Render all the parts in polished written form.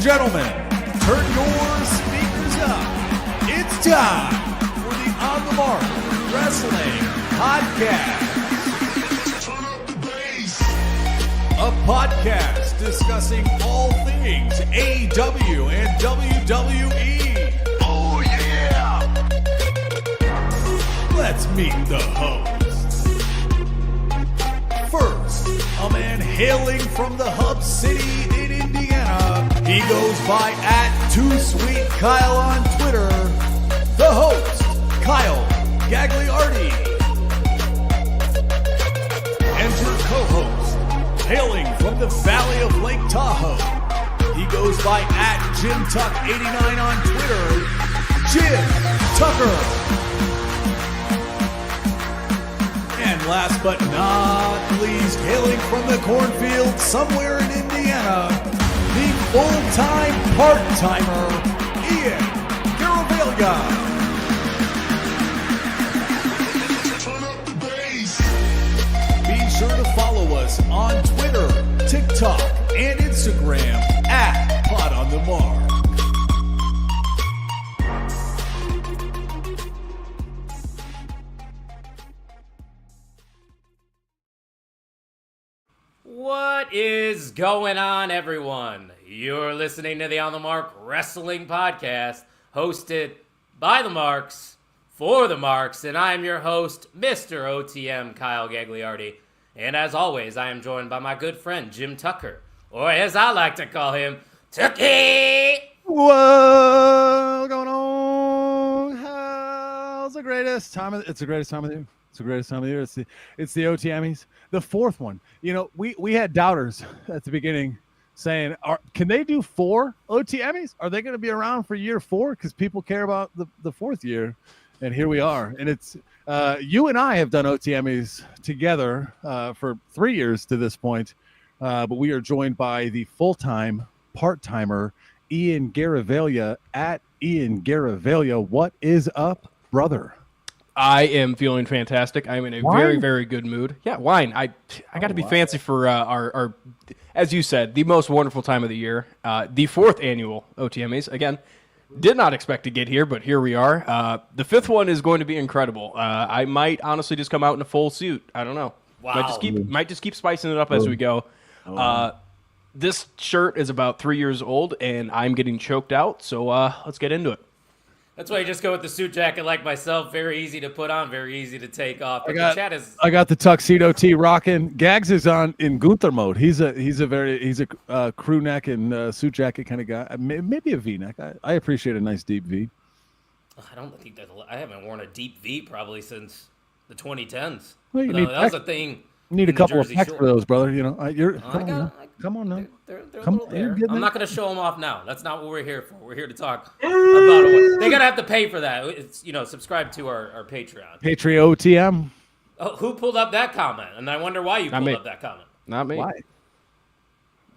gentlemen, turn your speakers up. It's time for the On the Mark Wrestling Podcast. Turn up the bass. A podcast discussing all things AEW and WWE. Oh yeah! Let's meet the hosts. First, a man hailing from the hub city in Indiana. He goes by @TooSweetKyle on Twitter. The host, Kyle Gagliardi. Enter co-host, hailing from the valley of Lake Tahoe. He goes by @JimTuck89 on Twitter. Jim Tucker. And last but not least, hailing from the cornfield somewhere in Indiana, the full-time part-timer, Ian Garavaglia. Turn up the bass. Be sure to follow us on Twitter, TikTok, and Instagram @PodOnTheMark. What is going on, everyone? You're listening to the On the Mark Wrestling Podcast, hosted by the Marks, for the Marks, and I'm your host, Mr. OTM Kyle Gagliardi. And as always, I am joined by my good friend, Jim Tucker, or as I like to call him, Tucky! What's going on? How's the greatest time of it's the greatest time of the year. It's the greatest time of the year. It's the OTMmies. The fourth one. You know, we had doubters at the beginning saying, can they do 4 OTMmies? Are they going to be around for year 4? Because people care about the fourth year. And here we are. And it's you and I have done OTMmies together for 3 years to this point. But we are joined by the full-time, part-timer, Ian Garavaglia @Ian Garavaglia. What is up, brother? I am feeling fantastic. I'm in a very, very good mood. Yeah, wine. I got to be fancy for our, as you said, the most wonderful time of the year. The 4th annual OTMAs. Again, did not expect to get here, but here we are. The 5th one is going to be incredible. I might honestly just come out in a full suit. I don't know. Wow. Might just keep spicing it up as we go. This shirt is about 3 years old, and I'm getting choked out, so let's get into it. That's why you just go with the suit jacket like myself. Very easy to put on, very easy to take off. But I the chat is... got the tuxedo tee rocking. Gags is in Gunther mode. He's a crew neck and suit jacket kind of guy. Maybe a V neck. I appreciate a nice deep V. I don't think that I haven't worn a deep V probably since the 2010s. Well, that was a thing. You need a couple of packs for those, brother. You know, come on now. They're a little there. I'm not going to show them off now. That's not what we're here for. We're here to talk about it. They're going to have to pay for that. It's, subscribe to our Patreon. OTM. Oh, who pulled up that comment? And I wonder why you pulled up that comment. Not me. Why?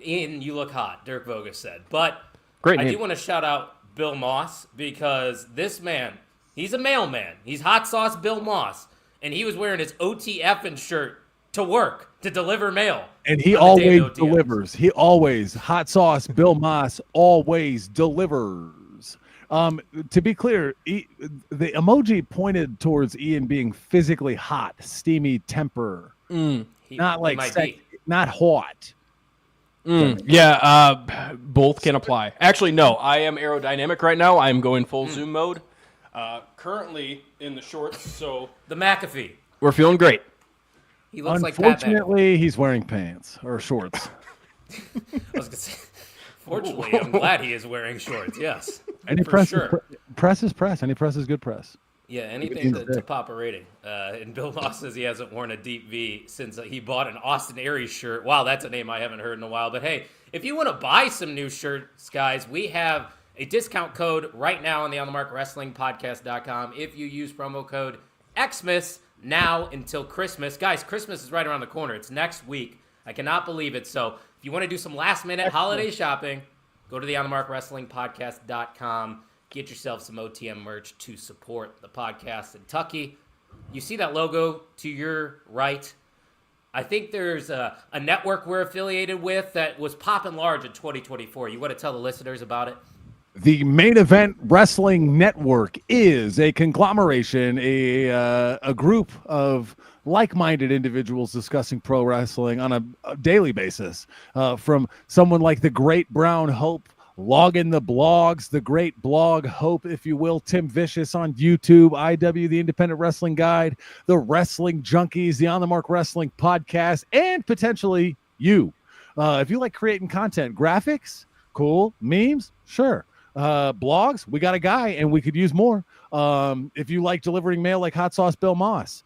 Ian, you look hot, Dirk Vogus said. But Great I name. do want to shout out Bill Moss because this man, he's a mailman. He's Hot Sauce Bill Moss. And he was wearing his OTF shirt to work, to deliver mail. And he always delivers. He always, Hot Sauce Bill Moss always delivers. To be clear, the emoji pointed towards Ian being physically hot, steamy temper. Not like not hot. Yeah, both can apply. Actually, no, I am aerodynamic right now. I'm going full zoom mode. Currently in the shorts, so The McAfee. we're feeling great. He looks like Pat Unfortunately, he's wearing pants or shorts. I was going to say, fortunately, I'm glad he is wearing shorts, yes. Any for press, sure. Press is press. Any press is good press. Yeah, anything to pop a rating. And Bill Moss says he hasn't worn a deep V since he bought an Austin Aries shirt. Wow, that's a name I haven't heard in a while. But hey, if you want to buy some new shirts, guys, we have a discount code right now on the OnTheMarkWrestlingPodcast.com. If you use promo code Xmas now until Christmas. Guys, Christmas is right around the corner. It's next week. I cannot believe it. So if you want to do some last-minute holiday shopping, go to the OnTheMarkWrestlingPodcast.com. Get yourself some OTM merch to support the podcast. And Tucky, you see that logo to your right? I think there's a network we're affiliated with that was popping large in 2024. You want to tell the listeners about it? The Main Event Wrestling Network is a conglomeration, a group of like-minded individuals discussing pro wrestling on a daily basis. From someone like the Great Brown Hope, logging the blogs, the Great Blog Hope, if you will, Tim Vicious on YouTube, IW, the Independent Wrestling Guide, the Wrestling Junkies, the On the Mark Wrestling Podcast, and potentially you. If you like creating content, graphics, cool, memes, sure. Blogs, we got a guy and we could use more. If you like delivering mail like Hot Sauce Bill Moss,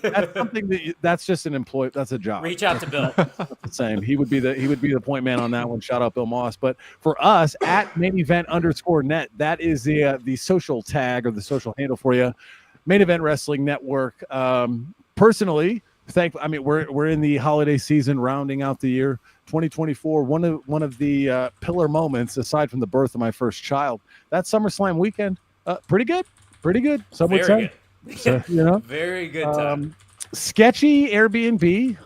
that's something that's just an employee. That's a job. Reach out to Bill. That's the same. He would be the point man on that one. Shout out Bill Moss. But for us at Main Event _net, that is the social tag or the social handle for you. Main Event Wrestling Network. Personally, we're in the holiday season, rounding out the year. 2024, one of the pillar moments, aside from the birth of my first child, that SummerSlam weekend, pretty good. Some would say. So, Very good time. Sketchy Airbnb.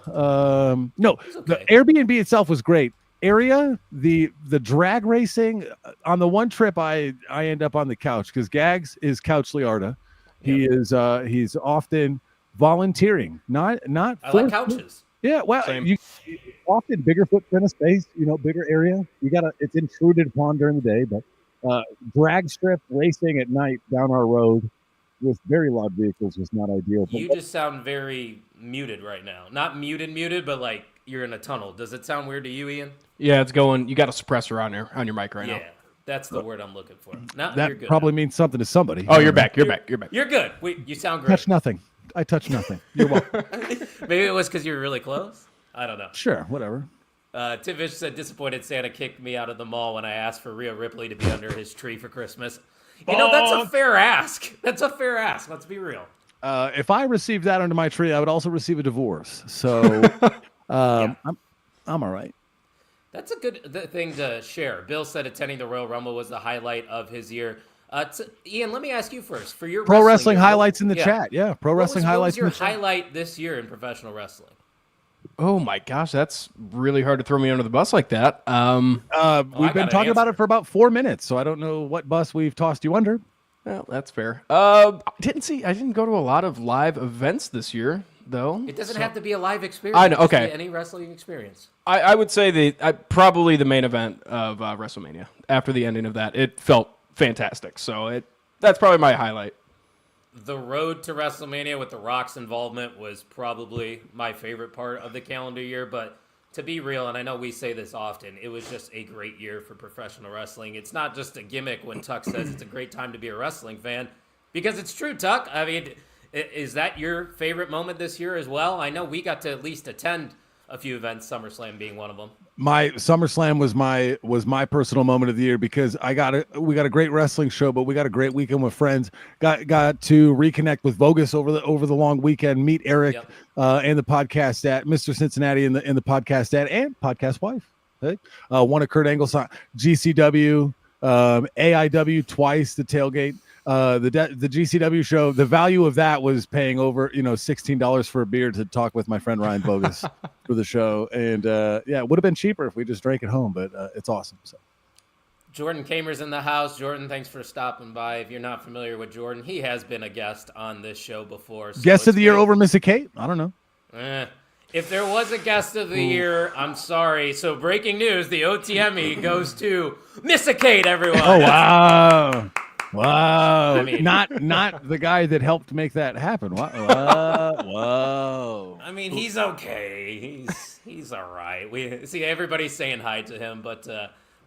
No, okay. The Airbnb itself was great. Area, the drag racing. On the one trip, I end up on the couch because Gags is Couch Liarda. He is he's often volunteering, not. I like couches. Yeah, well, you often bigger footprint of space, bigger area. It's intruded upon during the day, but drag strip racing at night down our road with very loud vehicles was not ideal. You just sound very muted right now. Not muted, but like you're in a tunnel. Does it sound weird to you, Ian? Yeah, it's going. You got a suppressor on your mic right now. Yeah, that's the word I'm looking for. Now, that you're good probably now. Means something to somebody. Oh, you're back. You're back. You're good. You sound great. Touch nothing. I touch nothing. You're welcome. Maybe it was because you were really close. I don't know. Sure, whatever. Tim Fish said, disappointed Santa kicked me out of the mall when I asked for Rhea Ripley to be under his tree for Christmas. That's a fair ask. Let's be real. If I received that under my tree, I would also receive a divorce. So I'm all right. That's a good thing to share. Bill said attending the Royal Rumble was the highlight of his year. Ian, let me ask you first. For your pro wrestling highlights in the chat. Yeah, pro wrestling highlights in the chat. What was your highlight this year in professional wrestling? Oh my gosh, that's really hard to throw me under the bus like that. We've been talking about it for about 4 minutes, so I don't know what bus we've tossed you under. Well, that's fair. I didn't go to a lot of live events this year, though. It doesn't have to be a live experience. I know. Okay. Any wrestling experience. I would say probably the main event of WrestleMania. After the ending of that, it felt fantastic. So that's probably my highlight. The road to WrestleMania with The Rock's involvement was probably my favorite part of the calendar year. But to be real, and I know we say this often, it was just a great year for professional wrestling. It's not just a gimmick when Tuck says it's a great time to be a wrestling fan, because it's true, Tuck. I mean, is that your favorite moment this year as well? I know we got to at least attend a few events, SummerSlam being one of them. My SummerSlam was my personal moment of the year because we got a great wrestling show, but we got a great weekend with friends. Got to reconnect with Vogus over the long weekend. Meet Eric and the podcast at Mr. Cincinnati and the podcast at and podcast wife. Hey? One of Kurt Angle's GCW, AIW twice, the tailgate. The GCW show, the value of that was paying over $16 for a beer to talk with my friend Ryan Bogus for the show, and it would have been cheaper if we just drank at home, but it's awesome. So Jordan Kamer's in the house. Jordan, thanks for stopping by. If you're not familiar with Jordan, he has been a guest on this show before. So guest of the year over Missy Kate? I don't know. If there was a guest of the year, I'm sorry. So breaking news, the OTMmy goes to Missy Kate, everyone. Oh, wow. Wow! I mean, not the guy that helped make that happen. Whoa! I mean, he's okay. He's all right. We see everybody's saying hi to him, but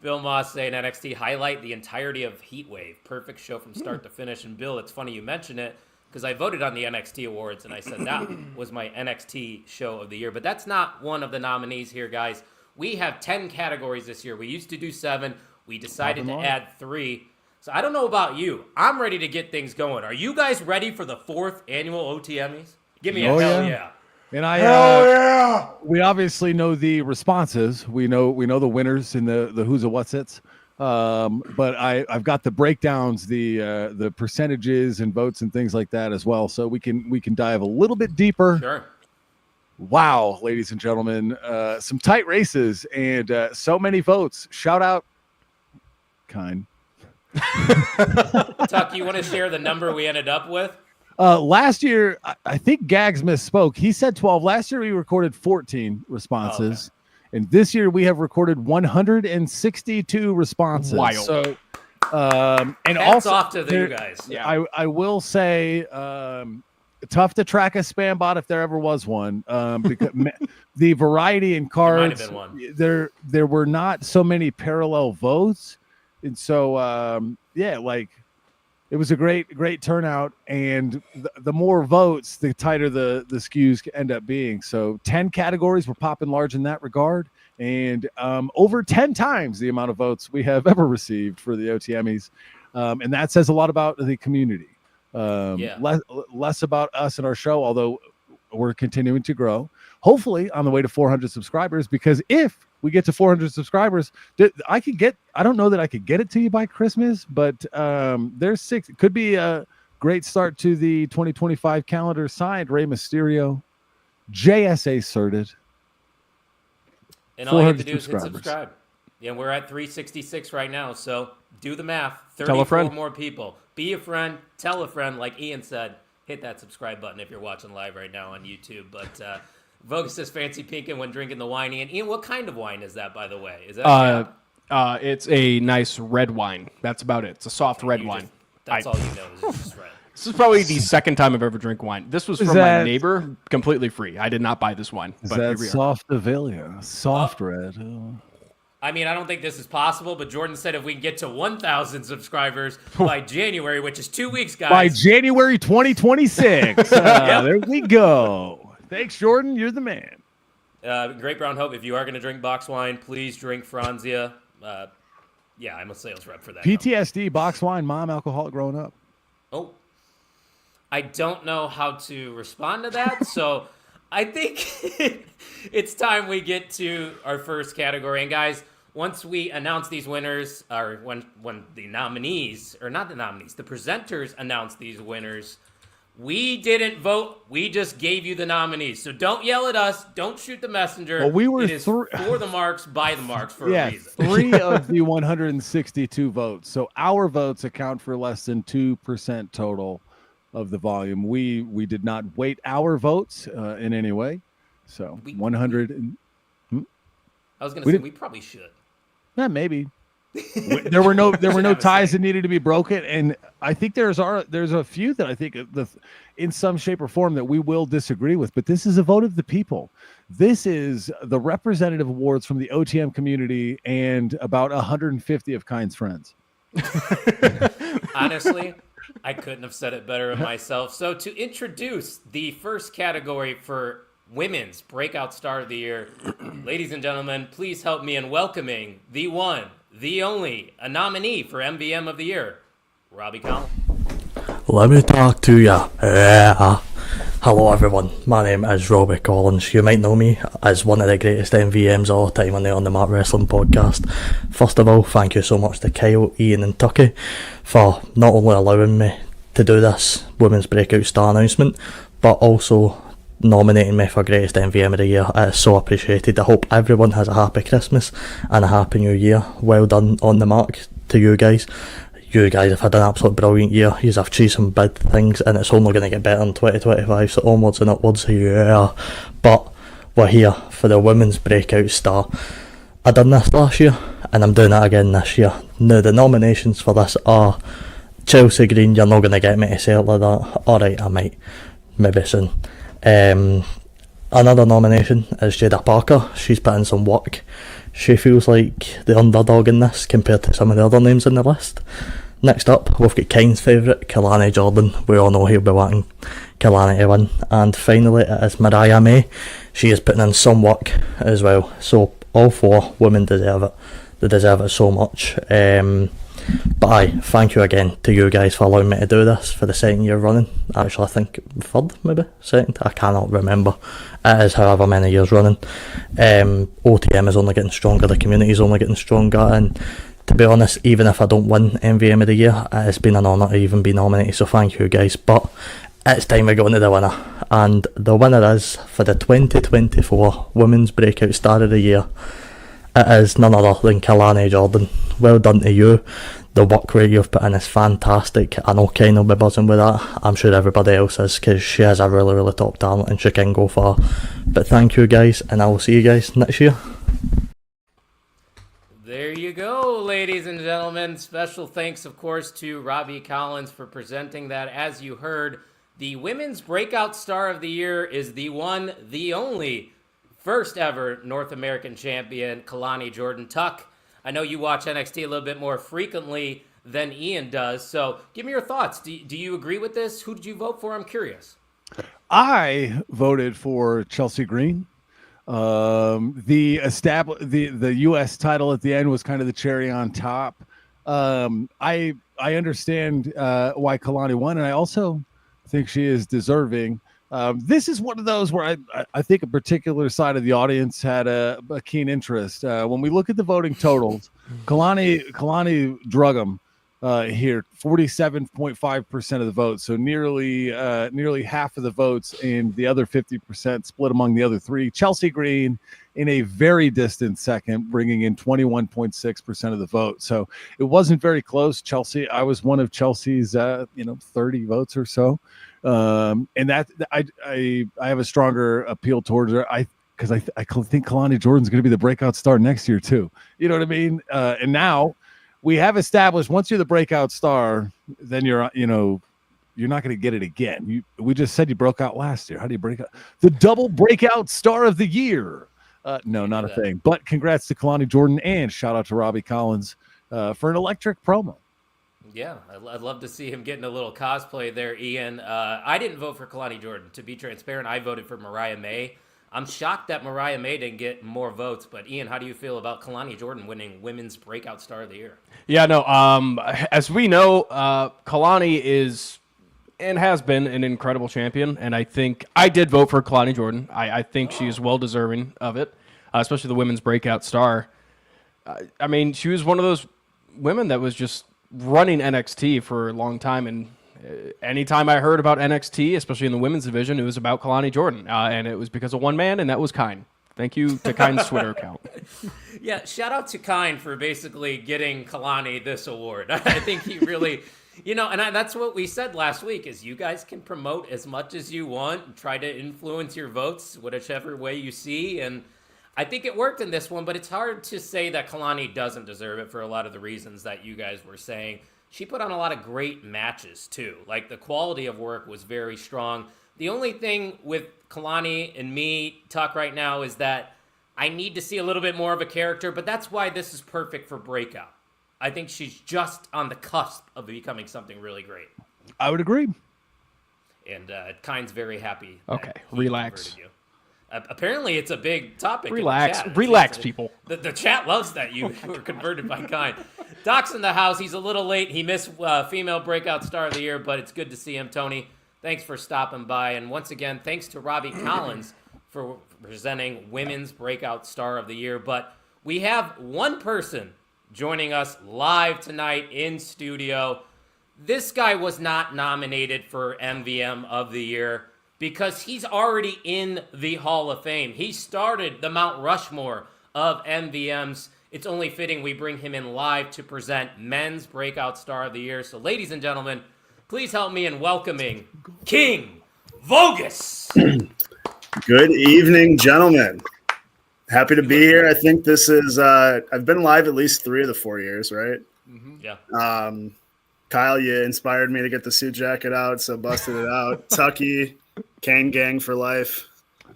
Bill Moss saying NXT highlight the entirety of Heatwave, perfect show from start to finish. And Bill, it's funny you mention it because I voted on the NXT awards and I said that was my NXT show of the year. But that's not one of the nominees here, guys. We have 10 categories this year. We used to do 7. We decided to add 3. So I don't know about you. I'm ready to get things going. Are you guys ready for the 4th annual OTMMys? Give me a hell yeah. And hell yeah. We obviously know the responses. We know the winners and the who's a what's it's. But I've got the breakdowns, the percentages and votes and things like that as well. So we can dive a little bit deeper. Sure. Wow, ladies and gentlemen, some tight races and so many votes. Shout out, kind. Tuck, you want to share the number we ended up with? Last year, I think Gags misspoke. He said 12. Last year, we recorded 14 responses. And this year, we have recorded 162 responses. Wild. So, and Hats also, off to you guys. Yeah. I will say, tough to track a spam bot if there ever was one. Because the variety in cards, There might have been one. there were not so many parallel votes. And so, it was a great turnout, and the more votes, the tighter the skews end up being. So 10 categories were popping large in that regard, and over 10 times the amount of votes we have ever received for the OTMys. And that says a lot about the community. Less about us and our show, although we're continuing to grow. Hopefully on the way to 400 subscribers, because if we get to 400 subscribers, I don't know that I could get it to you by Christmas, but there's 6. It could be a great start to the 2025 calendar. Signed, Rey Mysterio, JSA certed. And all you have to do is hit subscribe. Yeah, we're at 366 right now, so do the math. 34 more people. Be a friend, tell a friend, like Ian said. Hit that subscribe button if you're watching live right now on YouTube. But Vogue says fancy pinking when drinking the wine. Ian, what kind of wine is that, by the way? Is that it's a nice red wine. That's about it. It's a soft red wine. That's all you know is it's just red. This is probably the second time I've ever drank wine. This was from my neighbor, completely free. I did not buy this wine. Is that soft Avelia? Soft red. I mean, I don't think this is possible, but Jordan said if we can get to 1,000 subscribers by January, which is 2 weeks, guys. By January 2026. There we go. Thanks, Jordan. You're the man. Great Brown Hope, if you are going to drink box wine, please drink Franzia. I'm a sales rep for that. PTSD, box wine, mom, alcoholic growing up. Oh, I don't know how to respond to that, so I think it's time we get to our first category. And guys, once we announce these winners, or when the nominees, or not the nominees, the presenters announce these winners, we didn't vote. We just gave you the nominees. So don't yell at us. Don't shoot the messenger. Well, we were it is for the marks, by the marks for a reason. 3 of the 162 votes. So our votes account for less than 2% total of the volume. We did not weight our votes in any way. So 100. I was going to say we probably should. Yeah, maybe. There were no ties that needed to be broken, and I think there's a few that I think in some shape or form that we will disagree with. But this is a vote of the people. This is the representative awards from the OTM community and about 150 of Kind's friends. Honestly, I couldn't have said it better myself. So to introduce the first category for Women's Breakout Star of the Year, ladies and gentlemen, please help me in welcoming the one, the only, a nominee for MVM of the Year, Robbie Collins. Let me talk to ya. Hello everyone, my name is Robbie Collins. You might know me as one of the greatest MVMs of all time on the On The Map Wrestling podcast. First of all, thank you so much to Kyle, Ian and Tucky for not only allowing me to do this Women's Breakout Star announcement, but also nominating me for Greatest MVM of the Year. It is so appreciated. I hope everyone has a happy Christmas and a happy New Year. Well done on the mark to you guys. You guys have had an absolute brilliant year. You have achieved some big things and it's only going to get better in 2025, so onwards and upwards. Yeah. But we're here for the Women's Breakout Star. I done this last year and I'm doing it again this year. Now the nominations for this are Chelsea Green. You're not going to get me to say it like that. Alright, I might. Maybe soon. Another nomination is Jada Parker. She's put in some work. She feels like the underdog in this compared to some of the other names on the list. Next up, we've got Kind's favourite, Kalani Jordan. We all know he'll be wanting Kalani to win. And finally, it is Mariah May. She is putting in some work as well. So all 4 women deserve it. They deserve it so much. But aye, thank you again to you guys for allowing me to do this for the second year running. Actually, I think third, maybe second. I cannot remember. It is however many years running. OTM is only getting stronger. The community is only getting stronger. And to be honest, even if I don't win MVM of the Year, it has been an honour to even be nominated. So thank you guys. But it's time we go into the winner. And the winner is, for the 2024 Women's Breakout Star of the Year, it is none other than Kalani Jordan. Well done to you. The work rate you've put in is fantastic. I know Kane will be buzzing with that. I'm sure everybody else is, because she has a really, really top talent and she can go far. But thank you guys, and I will see you guys next year. There you go, ladies and gentlemen. Special thanks, of course, to Robbie Collins for presenting that. As you heard, the Women's Breakout Star of the Year is the one, the only, first ever North American champion, Kalani Jordan. Tuck, I know you watch NXT a little bit more frequently than Ian does, so give me your thoughts. Do you agree with this? Who did you vote for? I'm curious. I voted for Chelsea Green. The U.S. title at the end was kind of the cherry on top. I understand why Kalani won, and I also think she is deserving. This is one of those where I think a particular side of the audience had a keen interest. When we look at the voting totals, Kalani drug them here, 47.5% of the votes. So nearly half of the votes, and the other 50% split among the other three. Chelsea Green in a very distant second, bringing in 21.6% of the vote. So it wasn't very close. Chelsea, I was one of Chelsea's 30 votes or so. And that I have a stronger appeal towards her. Because I think Kalani Jordan's going to be the breakout star next year too. You know what I mean? And now we have established, once you're the breakout star, then you're not going to get it again. We just said you broke out last year. How do you break out? The double breakout star of the year. No, not a thing. But congrats to Kalani Jordan, and shout out to Robbie Collins for an electric promo. Yeah, I'd love to see him getting a little cosplay there, Ian. I didn't vote for Kalani Jordan. To be transparent, I voted for Mariah May. I'm shocked that Mariah May didn't get more votes. But, Ian, how do you feel about Kalani Jordan winning Women's Breakout Star of the Year? Yeah, no, as we know, Kalani is and has been an incredible champion. And I think I did vote for Kalani Jordan. I think she is well deserving of it, especially the Women's Breakout Star. I mean, she was one of those women that was just running NXT for a long time, and anytime I heard about NXT, especially in the women's division, it was about Kalani Jordan, and it was because of one man, and that was Kine. Thank you to Kine's Twitter account. Yeah, shout out to Kine for basically getting Kalani this award. I think he really, and that's what we said last week, is you guys can promote as much as you want, and try to influence your votes whichever way you see, and I think it worked in this one, but it's hard to say that Kalani doesn't deserve it for a lot of the reasons that you guys were saying. She put on a lot of great matches, too. Like, the quality of work was very strong. The only thing with Kalani and me, Tuck, right now is that I need to see a little bit more of a character, but that's why this is perfect for Breakout. I think she's just on the cusp of becoming something really great. I would agree. And Kine's very happy. Okay, relax. Apparently, it's a big topic. Relax, in the chat. relax, people. The chat loves that you were converted by Kine. Doc's in the house. He's a little late. He missed Female Breakout Star of the Year, but it's good to see him. Tony, thanks for stopping by. And once again, thanks to Robbie Collins for presenting Women's Breakout Star of the Year. But we have one person joining us live tonight in studio. This guy was not nominated for MVM of the Year because he's already in the Hall of Fame. He started the Mount Rushmore of MVMs. It's only fitting we bring him in live to present Men's Breakout Star of the Year. So, ladies and gentlemen, please help me in welcoming King Vogus. Good evening, gentlemen. Happy to be here. I think this is, I've been live at least 3 of the 4 years, right? Mm-hmm. Yeah. Kyle, you inspired me to get the suit jacket out, so busted it out. Tucky, Kane Gang for life.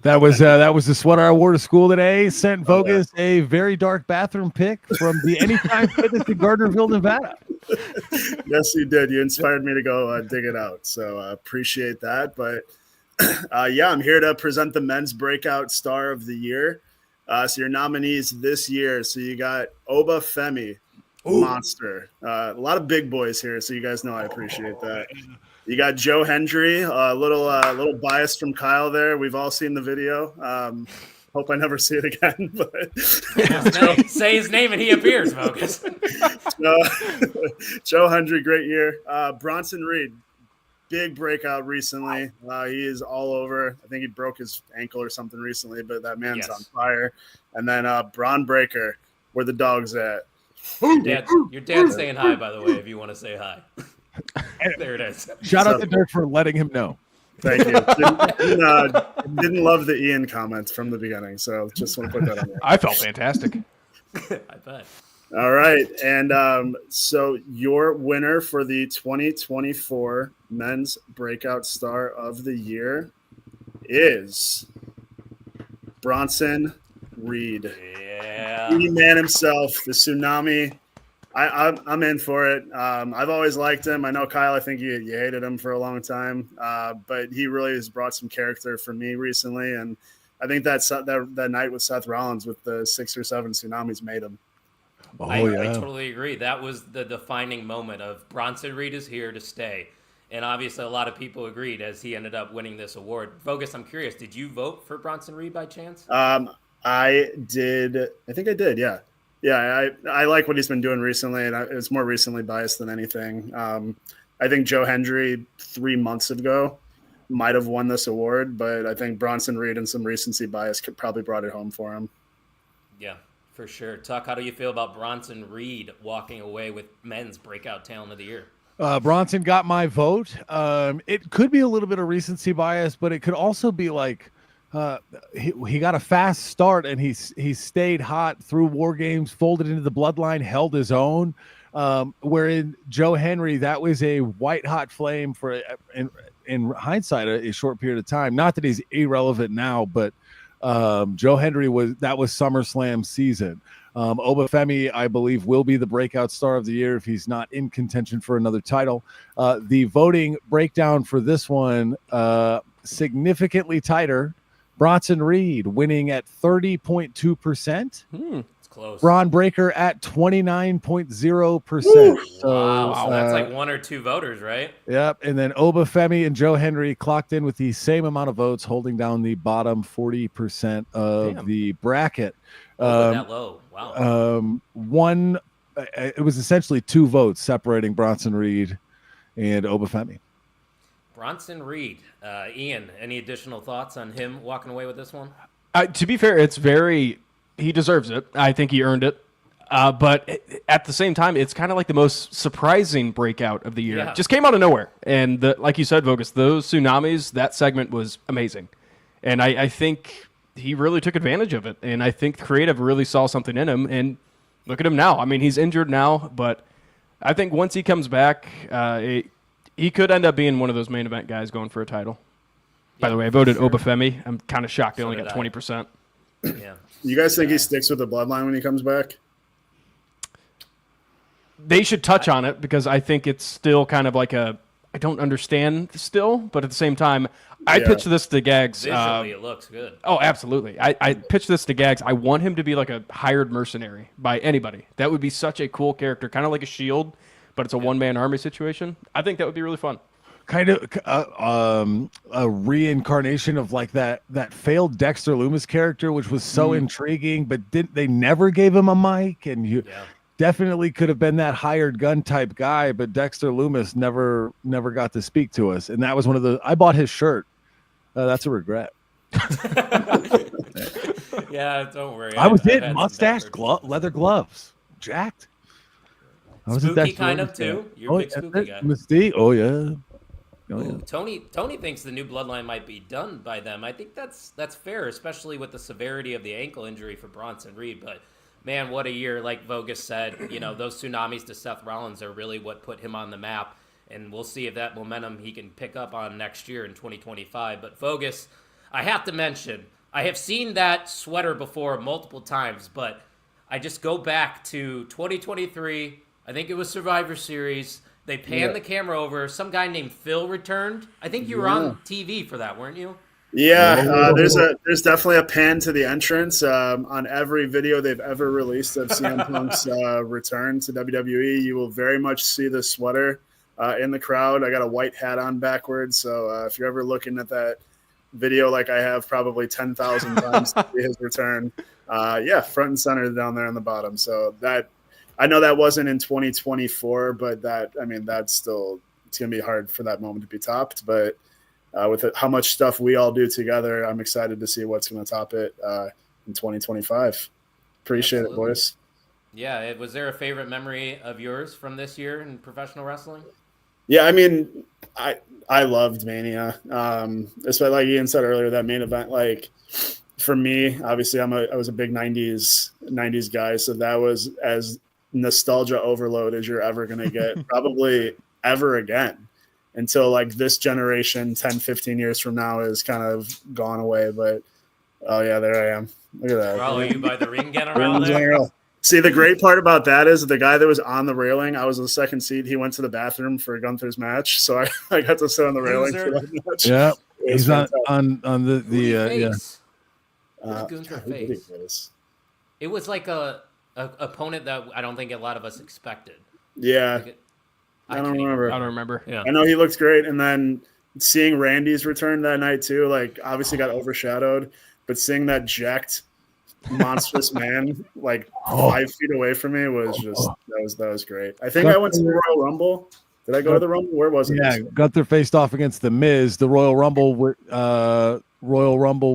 That was the sweater I wore to school today. Sent Vogus a very dark bathroom pic from the Anytime Fitness in Gardnerville, Nevada. Yes, you did. You inspired me to go dig it out, so appreciate that. But yeah, I'm here to present the Men's Breakout Star of the Year. So your nominees this year. So you got OTMmy, monster. A lot of big boys here, so you guys know I appreciate that. You got Joe Hendry, a little bias from Kyle there. We've all seen the video. Hope I never see it again. But say his name and he appears, Vogus. Joe Hendry, great year. Bronson Reed, big breakout recently. He is all over. I think he broke his ankle or something recently, but that man's on fire. And then Braun Breaker, where the dog's at. Your dad's saying hi, by the way, if you want to say hi. There it is. Shout out to Dirk for letting him know. Thank you. Didn't love the Ian comments from the beginning, so just want to put that on there. I felt fantastic. I bet. All right, and so your winner for the 2024 Men's Breakout Star of the Year is Bronson Reed. Yeah. The man himself, the Tsunami. I'm in for it. I've always liked him. I know, Kyle, I think you hated him for a long time, but he really has brought some character for me recently, and I think that night with Seth Rollins with the 6 or 7 Tsunamis made him. I totally agree. That was the defining moment of Bronson Reed is here to stay. And obviously a lot of people agreed as he ended up winning this award. Vogus, I'm curious, did you vote for Bronson Reed by chance? I did. I think I did, yeah. Yeah, I like what he's been doing recently, and it's more recently biased than anything. I think Joe Hendry 3 months ago might have won this award, but I think Bronson Reed and some recency bias probably brought it home for him. Yeah. For sure. Tuck, how do you feel about Bronson Reed walking away with Men's Breakout Talent of the Year? Bronson got my vote. It could be a little bit of recency bias, but it could also be like he got a fast start and he stayed hot through War Games, folded into the bloodline, held his own. Wherein Joe Hendry, that was a white hot flame for in hindsight a short period of time. Not that he's irrelevant now, but Joe Hendry was SummerSlam season. Obafemi, I believe, will be the breakout star of the year if he's not in contention for another title. The voting breakdown for this one significantly tighter. Bronson Reed winning at 30.2%. It's close. Braun Breaker at 29.0%. So, wow, that's like 1 or 2 voters, right? Yep. And then Obafemi and Joe Hendry clocked in with the same amount of votes, holding down the bottom 40% of the bracket. That low. Wow. It was essentially 2 votes separating Bronson Reed and Obafemi. Bronson Reed. Ian, any additional thoughts on him walking away with this one? To be fair, he deserves it. I think he earned it. But at the same time, it's kind of like the most surprising breakout of the year. Yeah. Just came out of nowhere. And like you said, Vogus, those Tsunamis, that segment was amazing. And I think he really took advantage of it. And I think creative really saw something in him. And look at him now. I mean, he's injured now, but I think once he comes back, he could end up being one of those main event guys going for a title. By the way, I voted Obafemi. I'm kind of shocked they only got 20%. Yeah. You guys think he sticks with the bloodline when he comes back? They should touch on it because I think it's still kind of like I don't understand still, but at the same time, I pitched this to Gags. Visually, it looks good. Oh, absolutely. I pitched this to Gags. I want him to be like a hired mercenary by anybody. That would be such a cool character, kind of like a Shield, but it's a one-man army situation. I think that would be really fun. Kind of a reincarnation of like that failed Dexter Lumis character, which was so intriguing, but they never gave him a mic, and you definitely could have been that hired gun type guy, but Dexter Lumis never got to speak to us, and that was one of the. I bought his shirt. That's a regret. Yeah, don't worry. I was in mustache, leather gloves, jacked. I was spooky kind of too. You're a big spooky guy. Mystique. Oh yeah. Oh, yeah. Tony thinks the new bloodline might be done by them. I think that's fair, especially with the severity of the ankle injury for Bronson Reed. But man, what a year! Like Vogus said, those Tsunamis to Seth Rollins are really what put him on the map, and we'll see if that momentum he can pick up on next year in 2025. But Vogus, I have to mention, I have seen that sweater before multiple times, but I just go back to 2023. I think it was Survivor Series. They panned the camera over. Some guy named Phil returned. I think you were on TV for that, weren't you? Yeah, there's definitely a pan to the entrance on every video they've ever released of CM Punk's return to WWE. You will very much see the sweater in the crowd. I got a white hat on backwards, so if you're ever looking at that video like I have probably 10,000 times to see his return, front and center down there on the bottom. So that I know that wasn't in 2024, but that's still it's going to be hard for that moment to be topped. But with how much stuff we all do together, I'm excited to see what's going to top it in 2025. Appreciate it, boys. Yeah. Was there a favorite memory of yours from this year in professional wrestling? Yeah, I mean, I loved Mania. Especially like Ian said earlier, that main event, like for me, obviously I was a big 90s guy. So that was as nostalgia overload as you're ever going to get probably ever again until like this generation 10, 15 years from now is kind of gone away. But oh yeah, there I am. Look at that. Are you by the ring getting around there? See, the great part about that is the guy that was on the railing, I was in the second seat. He went to the bathroom for Gunther's match. So I got to sit on the railing for that match. Yeah. He's on the yeah. Gunther face. It was like a opponent that I don't think a lot of us expected. Yeah. I don't remember. Yeah. I know he looks great. And then seeing Randy's return that night too, like obviously got overshadowed, but seeing that jacked monstrous man like 5 feet away from me was just that was great. I think I went to the Royal Rumble. Did I go to the Rumble? Where was it? Yeah, Gunther faced off against the Miz. The Royal Rumble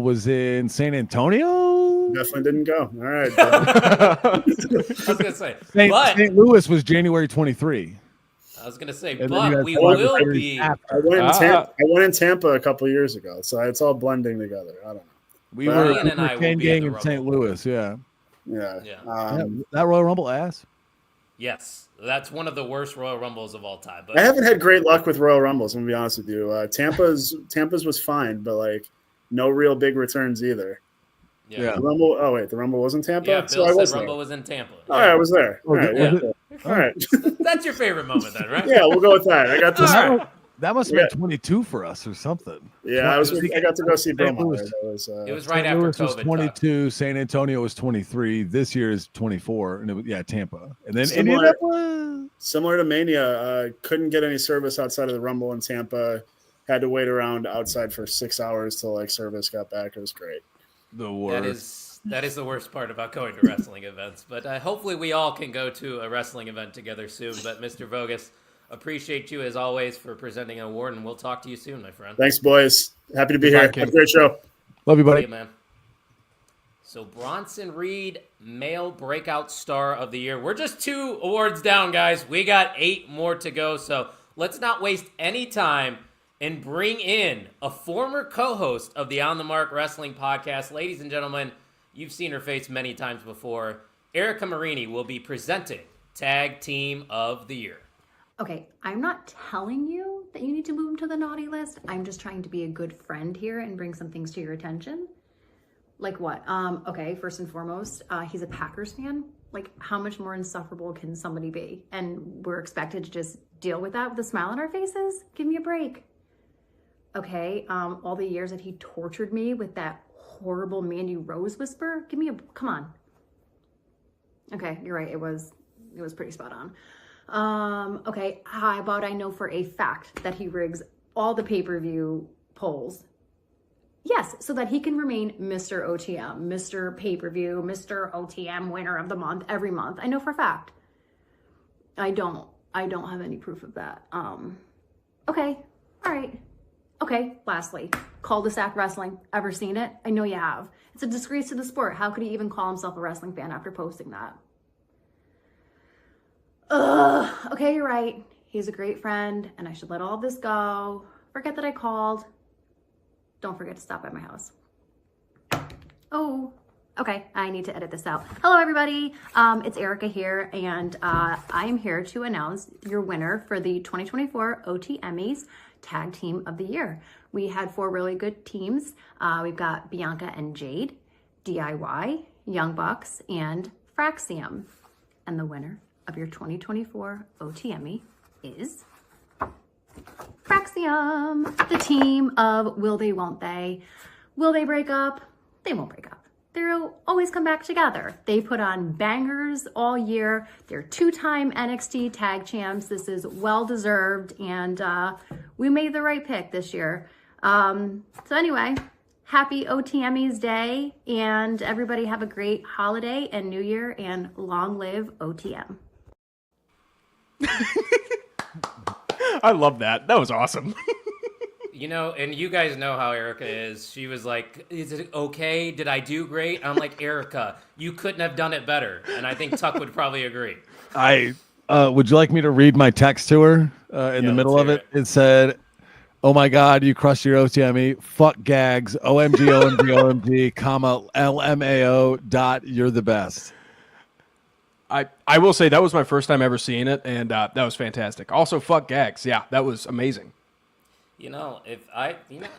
was in San Antonio. Definitely didn't go. All right. I was gonna say St. Louis was January 23. I was gonna say, but we will be. I went in Tampa a couple of years ago, so it's all blending together. I don't know. We were Ken Gang in St. Louis, yeah. That Royal Rumble ass. Yes, that's one of the worst Royal Rumbles of all time. But I haven't had great luck with Royal Rumbles. I'm gonna be honest with you. Tampa's was fine, but like no real big returns either. Yeah. The Rumble. Oh wait, the Rumble was in Tampa. Yeah, Bill said Rumble was in Tampa. Oh, yeah, I was there. All right. Yeah. All right. That's your favorite moment, then, right? Yeah, we'll go with that. I got to. That must have been 22 for us or something. Yeah, I got to go see Bill. It was right St. after Louis COVID. Was 22. San Antonio was 23. This year is 24, and it was Tampa, and then Indianapolis. Similar to Mania, couldn't get any service outside of the Rumble in Tampa. Had to wait around outside for 6 hours till like service got back. It was great. The worst. That is the worst part about going to wrestling events. But hopefully we all can go to a wrestling event together soon. But Mr. Vogus, appreciate you as always for presenting an award, and we'll talk to you soon, my friend. Thanks, boys. Happy to be here. Have a great show. Love you, buddy. Hey, man. So Bronson Reed, Male Breakout Star of the Year. We're just 2 awards down, guys. We got 8 more to go. So let's not waste any time and bring in a former co-host of the On the Mark Wrestling podcast. Ladies and gentlemen, you've seen her face many times before. Erica Marini will be presenting Tag Team of the Year. Okay, I'm not telling you that you need to move him to the naughty list. I'm just trying to be a good friend here and bring some things to your attention. Like what? Okay, first and foremost, he's a Packers fan. Like, how much more insufferable can somebody be? And we're expected to just deal with that with a smile on our faces? Give me a break. Okay, all the years that he tortured me with that horrible Mandy Rose whisper. Come on. Okay, you're right. It was pretty spot on. Okay, how about I know for a fact that he rigs all the pay-per-view polls. Yes, so that he can remain Mr. OTM, Mr. Pay-per-view, Mr. OTM winner of the month every month. I know for a fact. I don't have any proof of that. Okay, all right. Okay, lastly, cul-de-sac wrestling. Ever seen it? I know you have. It's a disgrace to the sport. How could he even call himself a wrestling fan after posting that? Okay, you're right. He's a great friend, and I should let all this go. Forget that I called. Don't forget to stop by my house. Oh, okay, I need to edit this out. Hello, everybody. It's Erica here, and I am here to announce your winner for the 2024 OTMy's Tag Team of the Year. We had 4 really good teams. We've got Bianca and Jade, DIY, Young Bucks, and Fraxium. And the winner of your 2024 OTMy is Fraxium, the team of Will They, Won't They. Will they break up? They won't break up. They'll always come back together. They put on bangers all year. They're 2-time NXT tag champs. This is well-deserved, and we made the right pick this year. So anyway, happy OTMy's Day, and everybody have a great holiday and New Year, and long live OTM. I love that. That was awesome. You know, and you guys know how Erica is. She was like, is it okay? Did I do great? I'm like, Erica, you couldn't have done it better. And I think Tuck would probably agree. Would you like me to read my text to her in the middle of it? It said, "Oh my God, you crushed your OTMmy. Fuck gags. OMG, OMG, OMG, comma, LMAO dot, you're the best." I will say that was my first time ever seeing it, and that was fantastic. Also, fuck gags. Yeah, that was amazing. You know,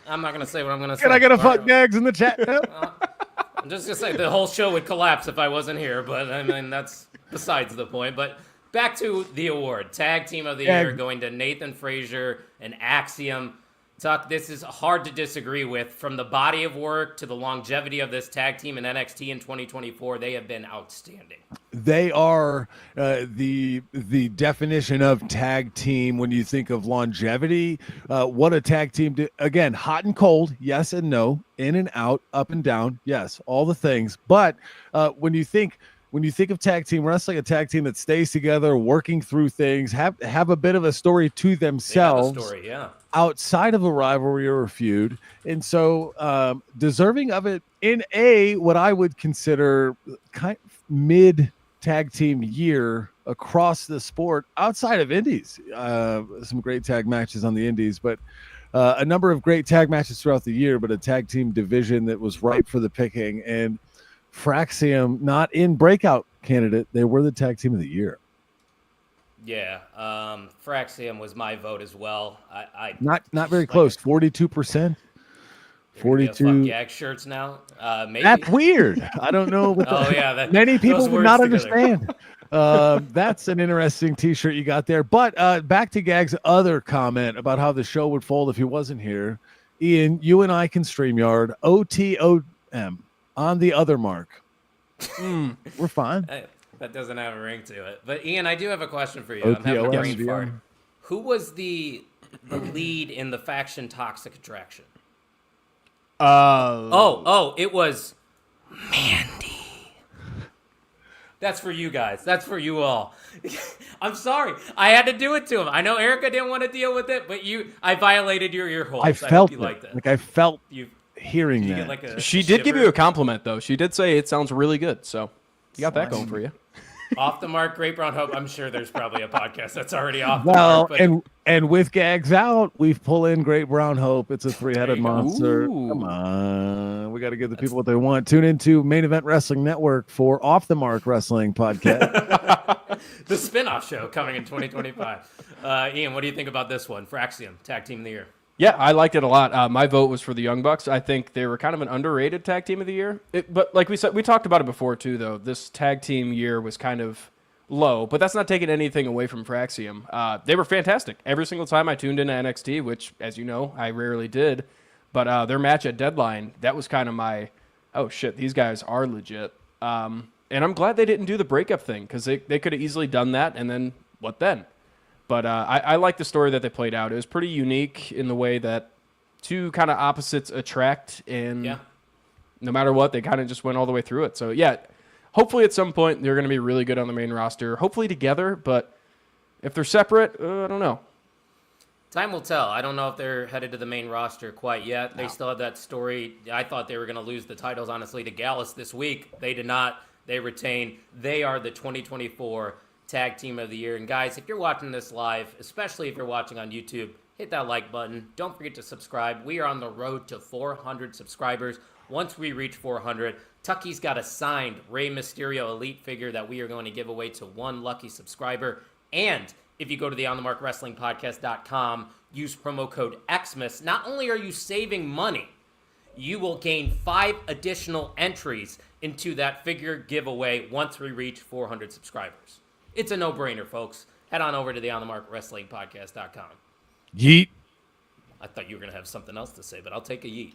I'm not going to say what I'm going to say. Can I get a fuck gags in the chat? I'm just going to say the whole show would collapse if I wasn't here, but I mean, that's besides the point. But back to the award. Tag Team of the Year going to Nathan Frazier and Axiom. Tuck, this is hard to disagree with. From the body of work to the longevity of this tag team in NXT in 2024, they have been outstanding. They are the definition of tag team when you think of longevity. What a tag team do. Again, hot and cold, yes and no, in and out, up and down, yes, all the things. But when you think of tag team wrestling, a tag team that stays together, working through things, have a bit of a story to themselves. They have a story, yeah. Outside of a rivalry or a feud, and so deserving of it in what I would consider kind of mid tag team year across the sport, outside of indies. Some great tag matches on the indies, but a number of great tag matches throughout the year, but a tag team division that was ripe for the picking. And Fraxium, not in Breakout candidate, they were the tag team of the year. Yeah, Fraxium was my vote as well. I not very close. 42%. 42 fuck gag shirts now. Maybe that's weird. I don't know. What many people would not understand. That's an interesting T-shirt you got there. But back to Gag's other comment about how the show would fold if he wasn't here. Ian, you and I can StreamYard OTOM on the other mark. We're fine. That doesn't have a ring to it. But Ian, I do have a question for you. I'm having a brain fart. Who was the lead in the faction Toxic Attraction? It was Mandy. That's for you guys. That's for you all. I'm sorry. I had to do it to him. I know Erica didn't want to deal with it, but I violated your ear holes. I felt you liked it. Like I felt you hearing that. She did give you a compliment, though. She did say it sounds really good. So you got that going for you. Off the Mark, Great Brown Hope. I'm sure there's probably a podcast that's already off the mark. Well, and with Gags out, we've pulled in Great Brown Hope. It's a three-headed monster. Ooh. Come on. We got to give the people what they want. Tune into Main Event Wrestling Network for Off the Mark Wrestling Podcast. The spin-off show coming in 2025. Ian, what do you think about this one? Fraxium, Tag Team of the Year. Yeah, I liked it a lot. My vote was for the Young Bucks. I think they were kind of an underrated tag team of the year. But like we said, we talked about it before too, though. This tag team year was kind of low, but that's not taking anything away from Fraxium. They were fantastic. Every single time I tuned into NXT, which, as you know, I rarely did. But their match at Deadline, that was kind of my, oh shit, these guys are legit. And I'm glad they didn't do the breakup thing, because they could have easily done that, and then what then? But I like the story that they played out. It was pretty unique in the way that two kind of opposites attract, and no matter what, they kind of just went all the way through it. So, yeah, hopefully at some point they're going to be really good on the main roster. Hopefully together, but if they're separate, I don't know. Time will tell. I don't know if they're headed to the main roster quite yet. They still have that story. I thought they were going to lose the titles, honestly, to Gallus this week. They did not. They retained. They are the 2024 Tag Team of the Year. And guys, if you're watching this live, especially if you're watching on YouTube, hit that like button. Don't forget to subscribe. We are on the road to 400 subscribers. Once we reach 400, Tucky's got a signed Rey Mysterio Elite figure that we are going to give away to one lucky subscriber. And if you go to the OnTheMarkWrestlingPodcast.com, use promo code Xmas, not only are you saving money, you will gain 5 additional entries into that figure giveaway once we reach 400 subscribers. It's a no-brainer, folks. Head on over to the OnTheMarkWrestlingPodcast.com. Yeet. I thought you were going to have something else to say, but I'll take a yeet.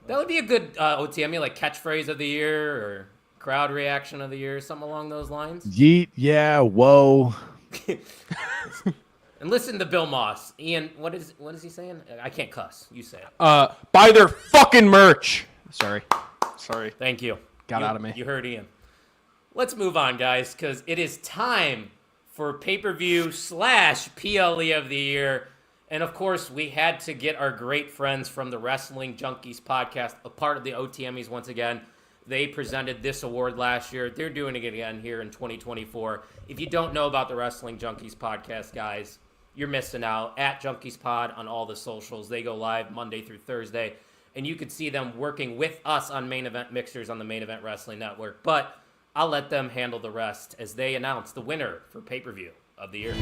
That would be a good OTMmy, like catchphrase of the year or crowd reaction of the year, something along those lines. Yeet, yeah, whoa. And listen to Bill Moss. Ian, what is he saying? I can't cuss. You say it. Buy their fucking merch. Sorry. Thank you. Got out of me. You heard Ian. Let's move on, guys, because it is time for pay-per-view / PLE of the year. And of course, we had to get our great friends from the Wrestling Junkies podcast, a part of the OTMys once again. They presented this award last year. They're doing it again here in 2024. If you don't know about the Wrestling Junkies podcast, guys, you're missing out. At Junkies Pod on all the socials. They go live Monday through Thursday. And you could see them working with us on Main Event Mixers on the Main Event Wrestling Network. But I'll let them handle the rest as they announce the winner for pay-per-view of the year.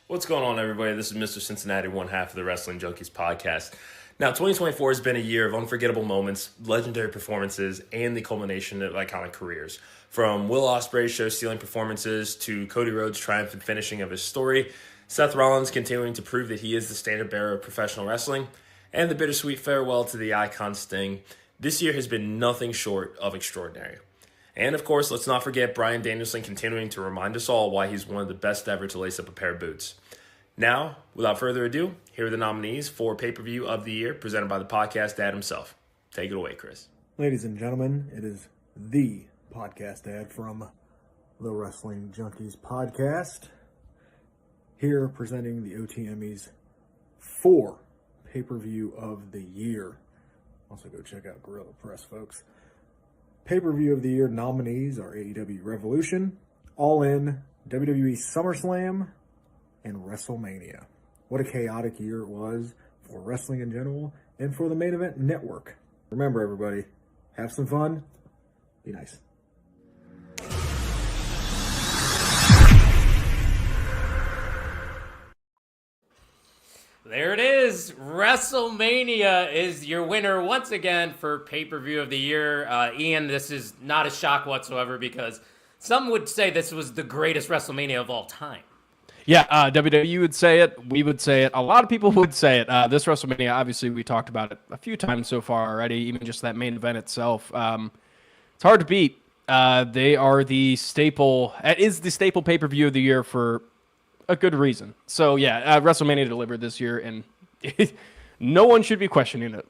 What's going on, everybody? This is Mr. Cincinnati, one half of the Wrestling Junkies podcast. Now, 2024 has been a year of unforgettable moments, legendary performances, and the culmination of iconic careers. From Will Ospreay's show-stealing performances to Cody Rhodes' triumphant finishing of his story, Seth Rollins continuing to prove that he is the standard-bearer of professional wrestling, and the bittersweet farewell to the icon Sting. This year has been nothing short of extraordinary. And of course, let's not forget Bryan Danielson continuing to remind us all why he's one of the best ever to lace up a pair of boots. Now, without further ado, here are the nominees for pay-per-view of the year, presented by the podcast dad himself. Take it away, Chris. Ladies and gentlemen, it is the podcast dad from the Wrestling Junkies podcast, here presenting the OTMys for pay-per-view of the year. Also go check out Gorilla Press, folks. Pay-per-view of the year nominees are AEW Revolution, All In, WWE SummerSlam, and WrestleMania. What a chaotic year it was for wrestling in general and for the Main Event Network. Remember, everybody, have some fun, be nice. There it is. WrestleMania is your winner once again for pay-per-view of the year. Ian, this is not a shock whatsoever because some would say this was the greatest WrestleMania of all time. Yeah, WWE would say it. We would say it. A lot of people would say it. This WrestleMania, obviously, we talked about it a few times so far already, even just that main event itself. It's hard to beat. They are the staple. It is the staple pay-per-view of the year for a good reason. So, yeah, WrestleMania delivered this year, and no one should be questioning it.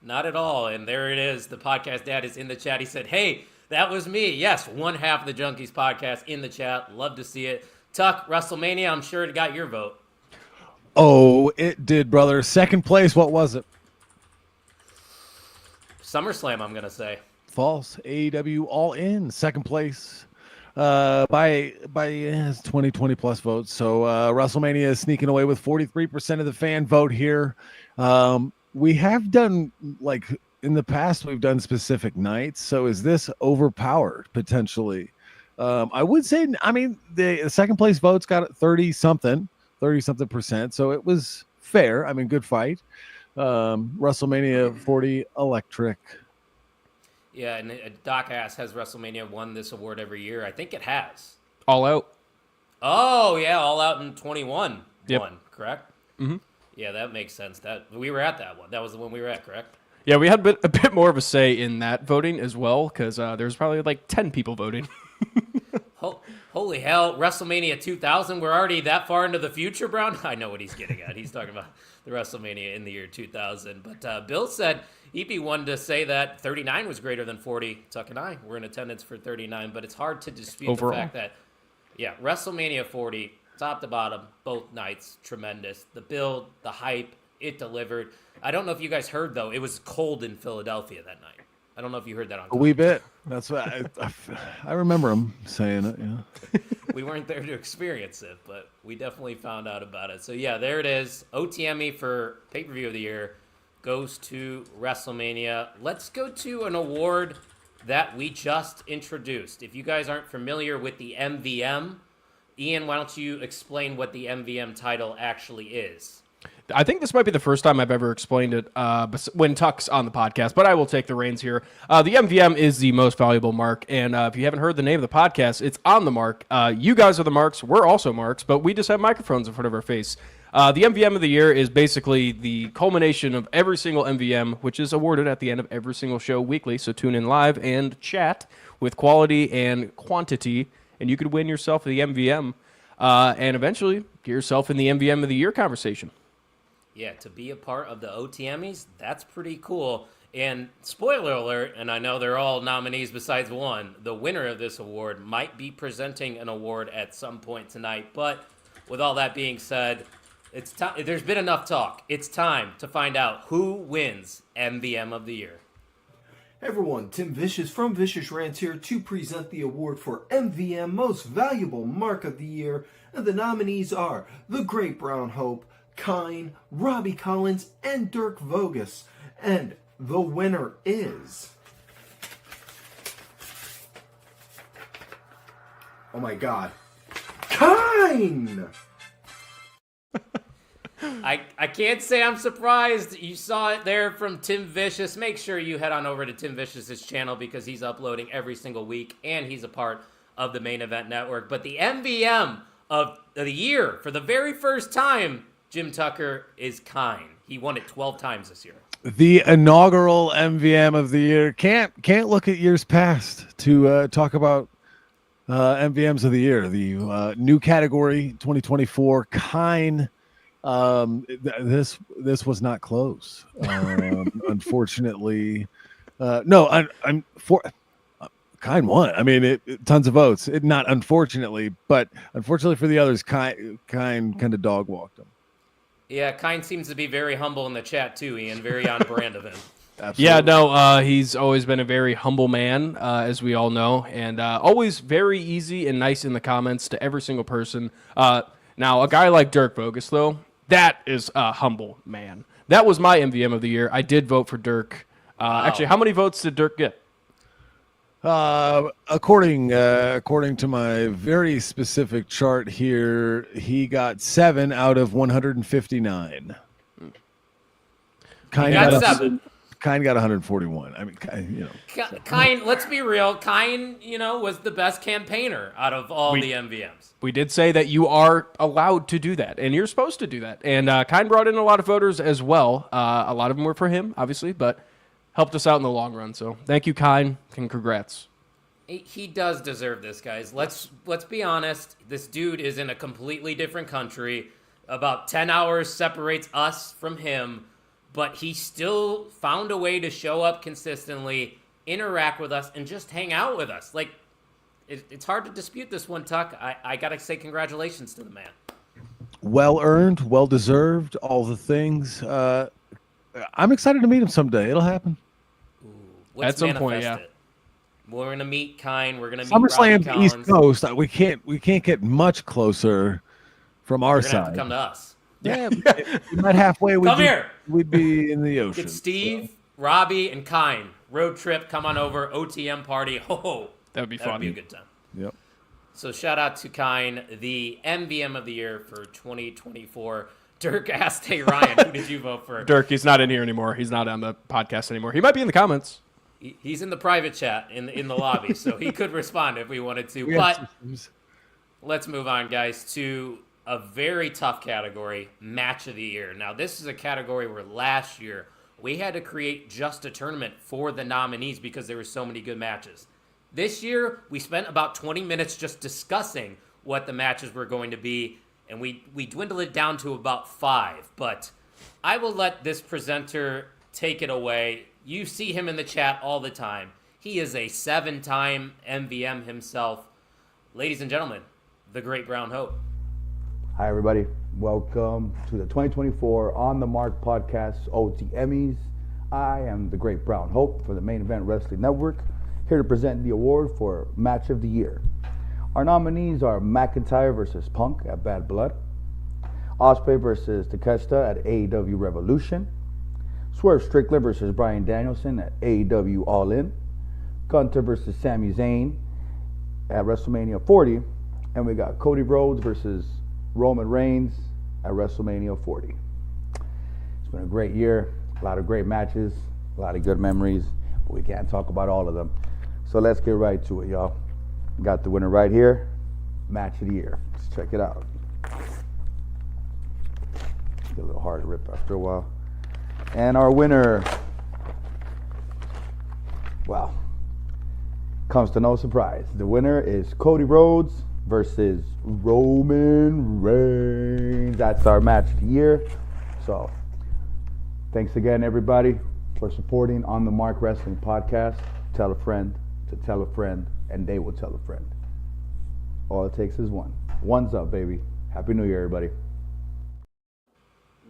Not at all. And there it is. The podcast dad is in the chat. He said, hey, that was me. Yes, one half of the Junkies podcast in the chat. Love to see it. Tuck, WrestleMania, I'm sure it got your vote. Oh, it did, brother. Second place, what was it? SummerSlam, I'm going to say. False. AEW All In, second place. By 20 plus votes. So WrestleMania is sneaking away with 43% of the fan vote here. We have done, like in the past, we've done specific nights. So is this overpowered potentially? I would say, I mean, the second place votes got 30 something percent. So it was fair. I mean, good fight. WrestleMania 40 electric. Yeah, and Doc asks, has WrestleMania won this award every year? I think it has. All Out. Oh, yeah, All Out in 21 Yep. won, correct? Mm-hmm. Yeah, that makes sense. That we were at that one. That was the one we were at, correct? Yeah, we had a bit more of a say in that voting as well, because there's probably like 10 people voting. Holy hell, WrestleMania 2000, we're already that far into the future, Brown? I know what he's getting at. He's talking about the WrestleMania in the year 2000. But Bill said he'd be one to say that 39 was greater than 40. Tuck and I were in attendance for 39, but it's hard to dispute Overall. the fact that, yeah, WrestleMania 40, top to bottom, both nights, tremendous. The build, the hype, it delivered. I don't know if you guys heard, though, it was cold in Philadelphia that night. I don't know if you heard that on A wee bit. That's what I remember him saying it. Yeah. We weren't there to experience it, but we definitely found out about it. So, yeah, there it is. OTMmy for pay-per-view of the year goes to WrestleMania. Let's go to an award that we just introduced. If you guys aren't familiar with the MVM, Ian, why don't you explain what the MVM title actually is? I think this might be the first time I've ever explained it when Tuck's on the podcast, but I will take the reins here. The MVM is the most valuable mark, and if you haven't heard the name of the podcast, it's on the mark. You guys are the marks. We're also marks, but we just have microphones in front of our face. The MVM of the year is basically the culmination of every single MVM, which is awarded at the end of every single show weekly, so tune in live and chat with quality and quantity, and you could win yourself the MVM and eventually get yourself in the MVM of the year conversation. Yeah, to be a part of the OTMys, that's pretty cool. And spoiler alert, and I know they're all nominees besides one, the winner of this award might be presenting an award at some point tonight. But with all that being said, it's time. There's been enough talk. It's time to find out who wins MVM of the year. Hey everyone, Tim Vicious from Vicious Rants here to present the award for MVM Most Valuable Mark of the Year. And the nominees are The Great Brown Hope, Kine, Robbie Collins, and Dirk Vogus. And the winner is... oh my god. Kine! I can't say I'm surprised. You saw it there from Tim Vicious. Make sure you head on over to Tim Vicious's channel because he's uploading every single week and he's a part of the Main Event Network. But the MVM of the year, for the very first time, Jim Tucker, is Kine. He won it 12 times this year. The inaugural MVM of the year. Can't look at years past to talk about MVMs of the year. The new category 2024, Kine. This was not close. Unfortunately, no. I'm for Kine won. I mean, tons of votes. Not unfortunately, but unfortunately for the others, Kine kind of dog walked him. Yeah, Kine seems to be very humble in the chat too, Ian. Very on brand of him. Absolutely. Yeah, no, he's always been a very humble man, as we all know, and always very easy and nice in the comments to every single person. Now, a guy like Dirk Vogus, though, that is a humble man. That was my MVM of the year. I did vote for Dirk. Wow. Actually, how many votes did Dirk get? According to my very specific chart here, he got 7 out of 159. Kine got 7. Kine got 141. I mean, Kine, let's be real. Kine, was the best campaigner out of all the MVMs. We did say that you are allowed to do that, and you're supposed to do that. And Kine brought in a lot of voters as well. A lot of them were for him, obviously, but helped us out in the long run. So thank you, Kine, and congrats. He does deserve this, guys. Let's be honest. This dude is in a completely different country. About 10 hours separates us from him, but he still found a way to show up consistently, interact with us, and just hang out with us. Like, it's hard to dispute this one, Tuck. I got to say congratulations to the man. Well earned, well deserved, all the things. I'm excited to meet him someday. It'll happen. Let's at some point, manifest yeah. it. We're gonna meet Kine. We're gonna meet Robbie SummerSlam Collins. East Coast. We can't get much closer from our You're gonna have side. to come to us. Yeah, we might halfway. Here. We'd be in the ocean. Get Steve, Robbie, and Kine. Road trip. Come on over. OTM party. Ho. That would be fun. That'd be a good time. Yep. So shout out to Kine, the MVM of the year for 2024. Dirk asked, "Hey Ryan, who did you vote for?" Dirk, he's not in here anymore. He's not on the podcast anymore. He might be in the comments. He's in the private chat in the lobby, so he could respond if we wanted to. But let's move on, guys, to a very tough category, match of the year. Now, this is a category where last year we had to create just a tournament for the nominees because there were so many good matches. This year, we spent about 20 minutes just discussing what the matches were going to be, and we dwindled it down to about 5. But I will let this presenter take it away. You see him in the chat all the time. He is a 7-time MVM himself. Ladies and gentlemen, the Great Brown Hope. Hi, everybody. Welcome to the 2024 On The Mark podcast, OTMmies. I am the Great Brown Hope for the Main Event Wrestling Network, here to present the award for Match of the Year. Our nominees are McIntyre versus Punk at Bad Blood, Ospreay versus Takeshita at AEW Revolution, Swerve Strickland versus Bryan Danielson at AEW All In, Gunther versus Sami Zayn at WrestleMania 40, and we got Cody Rhodes versus Roman Reigns at WrestleMania 40. It's been a great year, a lot of great matches, a lot of good memories, but we can't talk about all of them. So let's get right to it, y'all. Got the winner right here, Match of the Year. Let's check it out. Get a little hard to rip after a while. And our winner, well, comes to no surprise. The winner is Cody Rhodes versus Roman Reigns. That's our match of the year. So, thanks again, everybody. for supporting On the Mark Wrestling Podcast. Tell a friend to tell a friend, and they will tell a friend. All it takes is one. One's up, baby. Happy New Year, everybody.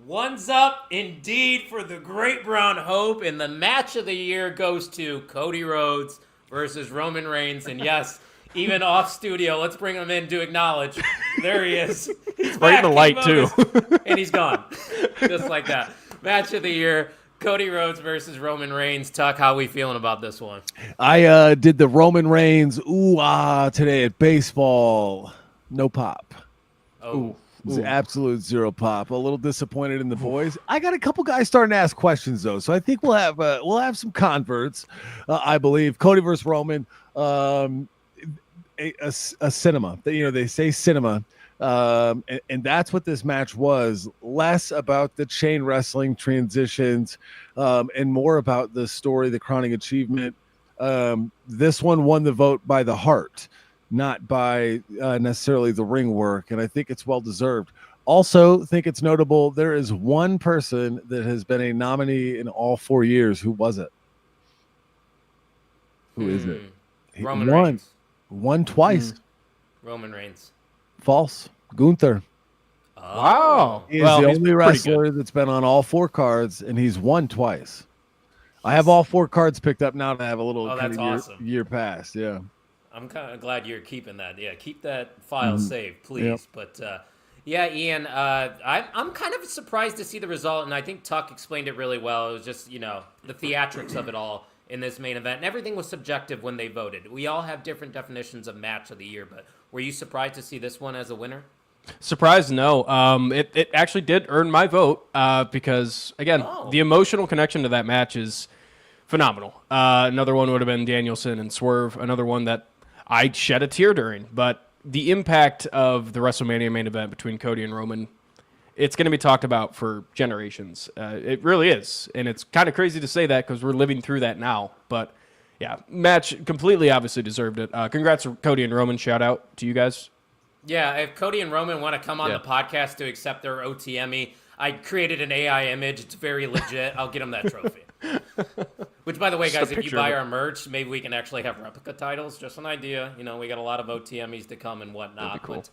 One's up indeed for the Great Brown Hope, and the match of the year goes to Cody Rhodes versus Roman Reigns. And yes, even off studio, let's bring him in to acknowledge. There he is. He's right in the light, too. And he's gone. Just like that. Match of the year, Cody Rhodes versus Roman Reigns. Tuck, how we feeling about this one? I did the Roman Reigns today at baseball. No pop. Oh. It was absolute zero pop. A little disappointed in the boys. I got a couple guys starting to ask questions though, so I think we'll have some converts. I believe Cody versus Roman, a cinema. They say cinema, and that's what this match was. Less about the chain wrestling transitions, and more about the story, the crowning achievement. This one won the vote by the heart, not by necessarily the ring work, and I think it's well deserved. Also, think it's notable there is one person that has been a nominee in all 4 years. Who was it? Who is it? Roman Reigns. Won twice. Roman Reigns. False. Gunther. Wow. He is the only wrestler that's been on all 4 cards, and he's won twice. I have all 4 cards picked up now to have a little that's awesome. year past. Yeah. I'm kind of glad you're keeping that. Yeah, keep that file saved, please. Yep. But yeah, Ian, I'm kind of surprised to see the result, and I think Tuck explained it really well. It was just, the theatrics of it all in this main event, and everything was subjective when they voted. We all have different definitions of match of the year, but were you surprised to see this one as a winner? Surprised, no. It actually did earn my vote because, again, the emotional connection to that match is phenomenal. Another one would have been Danielson and Swerve, another one that I shed a tear during, but the impact of the WrestleMania main event between Cody and Roman, it's going to be talked about for generations. It really is, and it's kind of crazy to say that because we're living through that now, but yeah, match completely obviously deserved it. Congrats to Cody and Roman. Shout out to you guys. Yeah, if Cody and Roman want to come on the podcast to accept their OTMmy, I created an AI image. It's very legit. I'll get them that trophy. Which, by the way, guys, if you buy our merch, maybe we can actually have replica titles. Just an idea. We got a lot of OTMmies to come and whatnot. Cool. But,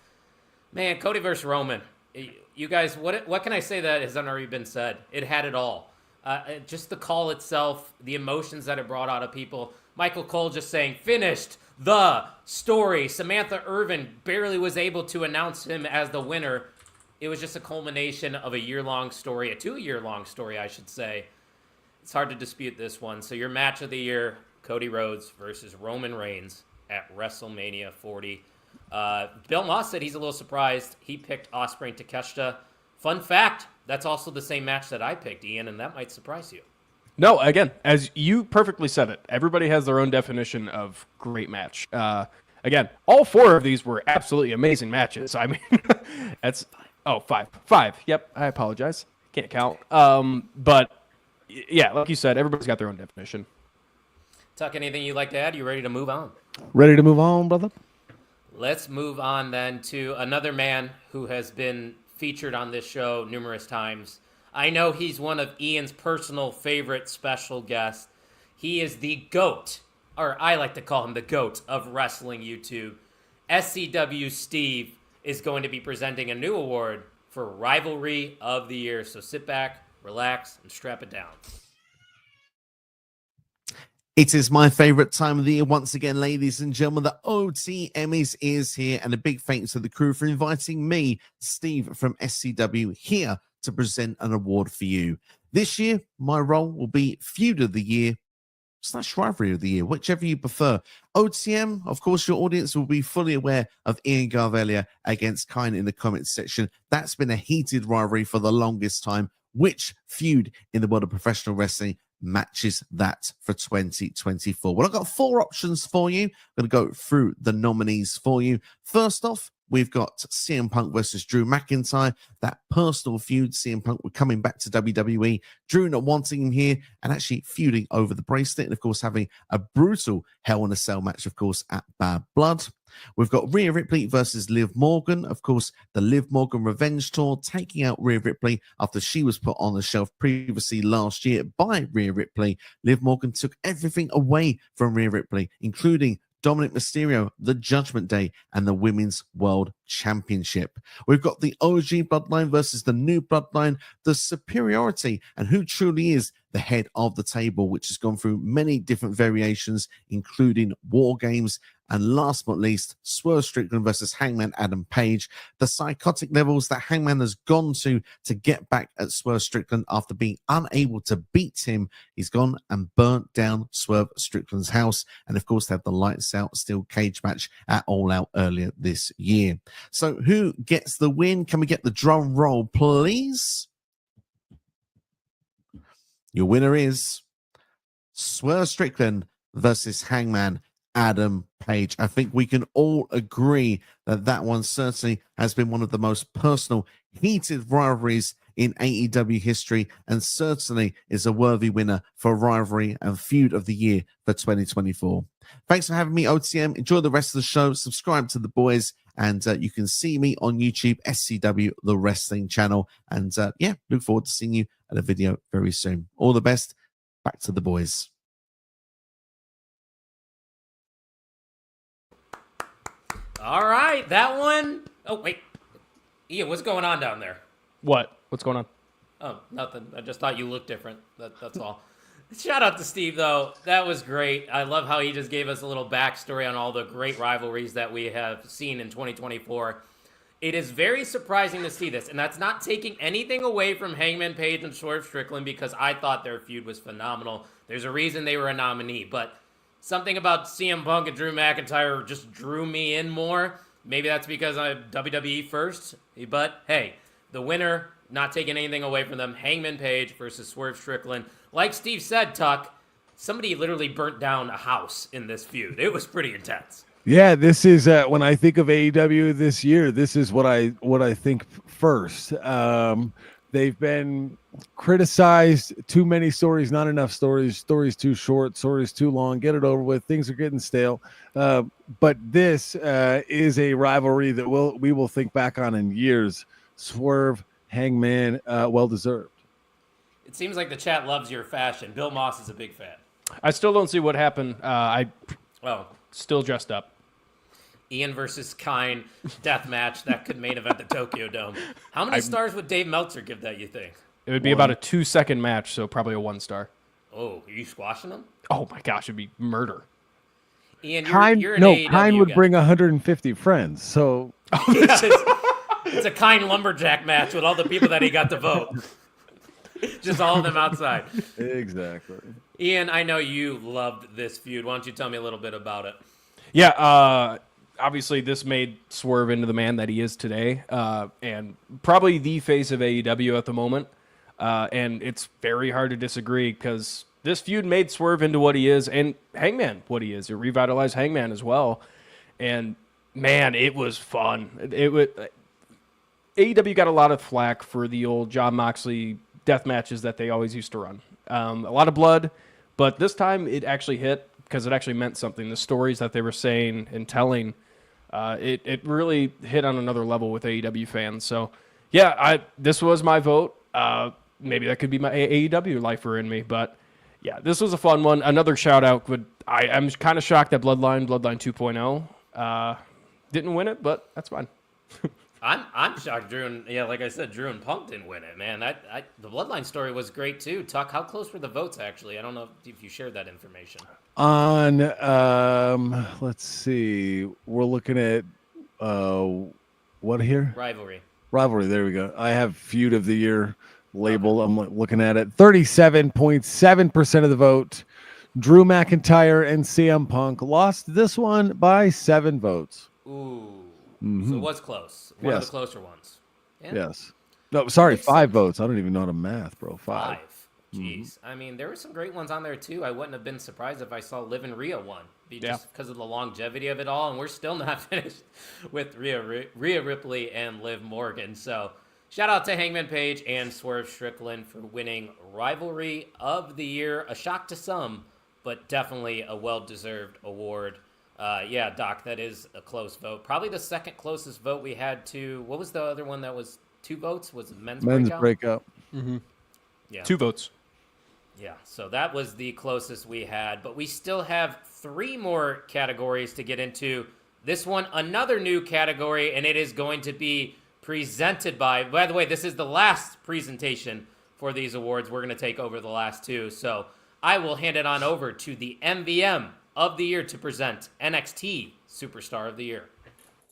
man, Cody versus Roman. You guys, what can I say that hasn't already been said? It had it all. Just the call itself, the emotions that it brought out of people. Michael Cole just saying, finished the story. Samantha Irvin barely was able to announce him as the winner. It was just a culmination of a year-long story, a 2-year-long story, I should say. It's hard to dispute this one. So your match of the year, Cody Rhodes versus Roman Reigns at WrestleMania 40. Bill Moss said he's a little surprised. He picked Ospreay and Takeshita. Fun fact, that's also the same match that I picked, Ian, and that might surprise you. No, again, as you perfectly said it, everybody has their own definition of great match. Again, all 4 of these were absolutely amazing matches. I mean, that's... Oh, 5. 5. Yep, I apologize. Can't count. But... yeah, like you said, everybody's got their own definition. Tuck, anything you'd like to add? You ready to move on? Ready to move on, brother? Let's move on then to another man who has been featured on this show numerous times. I know he's one of Ian's personal favorite special guests. He is the GOAT, or I like to call him the GOAT of wrestling YouTube. SCW Steve is going to be presenting a new award for Rivalry of the Year. So sit back, relax, and strap it down. It is my favorite time of the year once again, ladies and gentlemen. The OTMmies is here, and a big thanks to the crew for inviting me, Steve from SCW, here to present an award for you. This year, my role will be Feud of the Year / Rivalry of the Year, whichever you prefer. OTM, of course, your audience will be fully aware of Ian Garvelia against Kine in the comments section. That's been a heated rivalry for the longest time. Which feud in the world of professional wrestling matches that for 2024? Well, I've got 4 options for you. I'm going to go through the nominees for you. First off, we've got CM Punk versus Drew McIntyre, that personal feud. CM Punk were coming back to WWE, Drew not wanting him here, and actually feuding over the bracelet, and of course having a brutal Hell in a Cell match, of course, at Bad Blood. We've got Rhea Ripley versus Liv Morgan. Of course, the Liv Morgan Revenge Tour, taking out Rhea Ripley after she was put on the shelf previously last year by Rhea Ripley. Liv Morgan took everything away from Rhea Ripley, including Dominic Mysterio, the Judgment Day, and the Women's World Championship. We've got the OG Bloodline versus the new Bloodline, the superiority, and who truly is the head of the table, which has gone through many different variations, including War Games, and last but not least, Swerve Strickland versus Hangman Adam Page. The psychotic levels that Hangman has gone to get back at Swerve Strickland after being unable to beat him. He's gone and burnt down Swerve Strickland's house. And of course, they had the lights out steel cage match at All Out earlier this year. So who gets the win? Can we get the drum roll, please? Your winner is Swerve Strickland versus Hangman Adam Page. I think we can all agree that that one certainly has been one of the most personal, heated rivalries in AEW history, and certainly is a worthy winner for Rivalry and Feud of the Year for 2024. Thanks for having me, OTM. Enjoy the rest of the show. Subscribe to the boys, and you can see me on YouTube, SCW, the wrestling channel. And yeah, look forward to seeing you at a video very soon. All the best. Back to the boys. All right, that one. Oh, wait. Ian, what's going on down there? What? What's going on? Oh, nothing. I just thought you looked different. That's all. Shout out to Steve, though. That was great. I love how he just gave us a little backstory on all the great rivalries that we have seen in 2024. It is very surprising to see this, and that's not taking anything away from Hangman Page and Swerve Strickland, because I thought their feud was phenomenal. There's a reason they were a nominee, but something about CM Punk and Drew McIntyre just drew me in more. Maybe that's because I'm WWE first, but hey, the winner, not taking anything away from them, Hangman Page versus Swerve Strickland. Like Steve said, Tuck, somebody literally burnt down a house in this feud. It was pretty intense. Yeah, this is when I think of AEW this year, this is what I think first. They've been criticized, too many stories, not enough stories, stories too short, stories too long, get it over with, things are getting stale. But this is a rivalry that we will think back on in years. Swerve, Hangman, well deserved. It seems like the chat loves your fashion. Bill Moss is a big fan. I still don't see what happened. Still dressed up. Ian versus Kine death match that could main event the Tokyo Dome. How many stars would Dave Meltzer give that, you think? It would be about a 2-second match, so probably a 1 star. Oh, are you squashing them? Oh my gosh, it'd be murder. Ian, Kine would bring 150 friends. So it's a Kine lumberjack match with all the people that he got to vote. Just all of them outside. Exactly. Ian, I know you loved this feud. Why don't you tell me a little bit about it? Yeah, obviously this made Swerve into the man that he is today, and probably the face of AEW at the moment. And it's very hard to disagree, because this feud made Swerve into what he is, and Hangman what he is. It revitalized Hangman as well. And man, it was fun. AEW got a lot of flack for the old Jon Moxley death matches that they always used to run. A lot of blood, but this time it actually hit, because it actually meant something. The stories that they were saying and telling, it really hit on another level with AEW fans. So, yeah, this was my vote. Maybe that could be my AEW lifer in me, but yeah, this was a fun one. Another shout out I'm kind of shocked that Bloodline 2.0 didn't win it, but that's fine. I'm shocked Drew and Punk didn't win it, man. The Bloodline story was great too. Tuck, how close were the votes actually? I don't know if you shared that information. On let's see, we're looking at what here? Rivalry. There we go. I have feud of the year label. I'm looking at it. 37.7% of the vote. Drew McIntyre and CM Punk lost this one by 7 votes. Ooh. Mm-hmm. So it was close. One of the closer ones. Yeah. Yes. No, sorry, 5 votes. I don't even know how to math, bro. 5. Jeez. I mean, there were some great ones on there, too. I wouldn't have been surprised if I saw Liv and Rhea won, just because of the longevity of it all. And we're still not finished with Rhea Ripley and Liv Morgan. So shout out to Hangman Page and Swerve Strickland for winning Rivalry of the Year. A shock to some, but definitely a well-deserved award. Yeah, Doc, that is a close vote. Probably the second closest vote we had to, what was the other one that was 2 votes? Was it men's breakout? Mm-hmm. Yeah. 2 votes. Yeah, so that was the closest we had, but we still have 3 more categories to get into. This one, another new category, and it is going to be presented by the way, this is the last presentation for these awards. We're going to take over the last 2, so I will hand it on over to the MVM of the year to present NXT Superstar of the Year.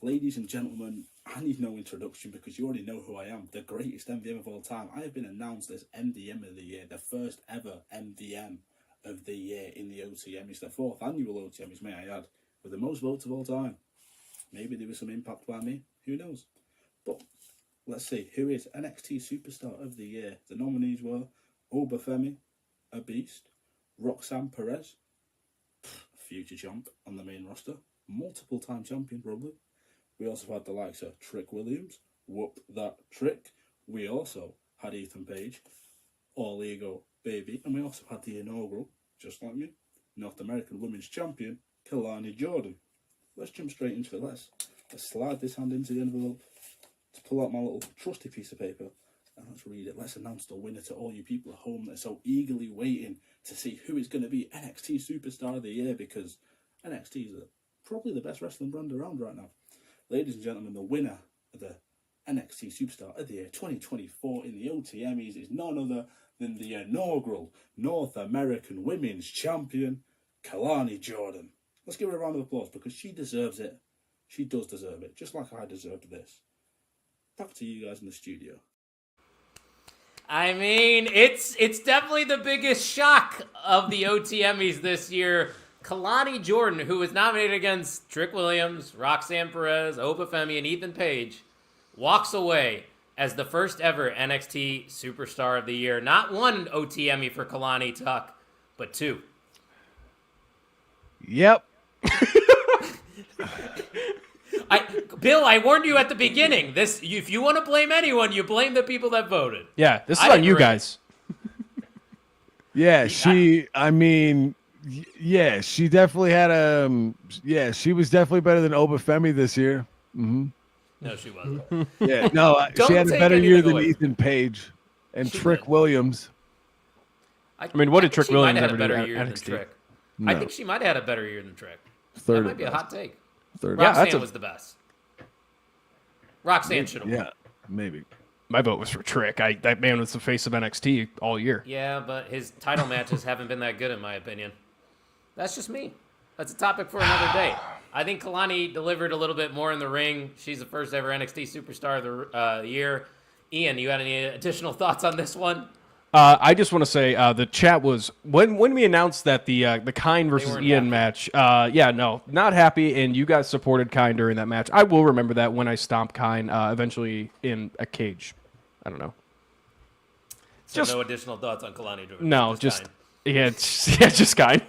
Ladies and gentlemen, I need no introduction because you already know who I am, the greatest MVM of all time. I have been announced as MVM of the year, the first ever MVM of the year in the OTMys, the 4th annual OTMys, may I add, with the most votes of all time. Maybe there was some impact by me, who knows? But let's see, who is NXT Superstar of the year? The nominees were OTMmy, a beast, Roxanne Perez, future champ on the main roster, multiple time champion probably. We also had the likes of Trick Williams, whoop that trick. We also had Ethan Page, all ego baby, and we also had the inaugural, just like me, North American Women's Champion, Kalani Jordan. Let's jump straight into it. Let's slide this hand into the envelope, let's pull out my little trusty piece of paper, and let's read it. Let's announce the winner to all you people at home that are so eagerly waiting to see who is going to be NXT Superstar of the Year, because NXT is probably the best wrestling brand around right now. Ladies and gentlemen, the winner of the NXT Superstar of the Year 2024 in the OTMys is none other than the inaugural North American Women's Champion, Kalani Jordan. Let's give her a round of applause because she deserves it. She does deserve it, just like I deserved this. Back to you guys in the studio. I mean, it's definitely the biggest shock of the OTMys this year. Kalani Jordan, who was nominated against Trick Williams, Roxanne Perez, OTMmy, and Ethan Page, walks away as the first ever NXT Superstar of the Year. Not 1 OTMy for Kalani Tuck, but 2. Yep. Bill, I warned you at the beginning. If you want to blame anyone, you blame the people that voted. Yeah, this is on you guys. Yeah, she definitely had she was definitely better than OTMmy this year. Mm-hmm. No, she wasn't. Yeah, no, she had a better year than Ethan Page and Trick Williams. I mean, what did Trick Williams ever do at at NXT? NXT? No. I think she might have had a better year than Trick. Third that might be a hot take. Third. Roxanne was the best. Roxanne should have won. Yeah, maybe. My vote was for Trick. That man was the face of NXT all year. Yeah, but his title matches haven't been that good in my opinion. That's just me. That's a topic for another day. I think Kalani delivered a little bit more in the ring. She's the first ever NXT Superstar of the year. Ian, you got any additional thoughts on this one? I just want to say the chat was when we announced that the Kine versus Ian match. No, not happy, and you guys supported Kine during that match. I will remember that when I stomp Kine eventually in a cage. I don't know. So no additional thoughts on Kalani Jordan? No, just Kine.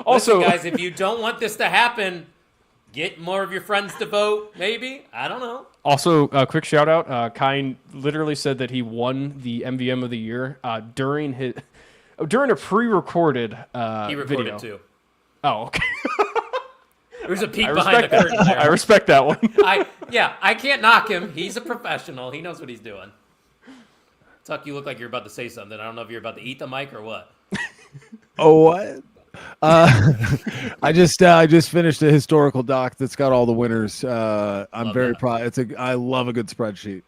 Also, listen, guys, if you don't want this to happen, get more of your friends to vote, maybe. I don't know. Also, a quick shout out. Kine literally said that he won the MVM of the year during a pre-recorded He recorded video. too. Oh, okay. There's a peek behind the curtain there. I respect that one. I can't knock him. He's a professional. He knows what he's doing. Tuck, you look like you're about to say something. I don't know if you're about to eat the mic or what. Oh, what? I just finished a historical doc that's got all the winners. I'm very proud. I love a good spreadsheet.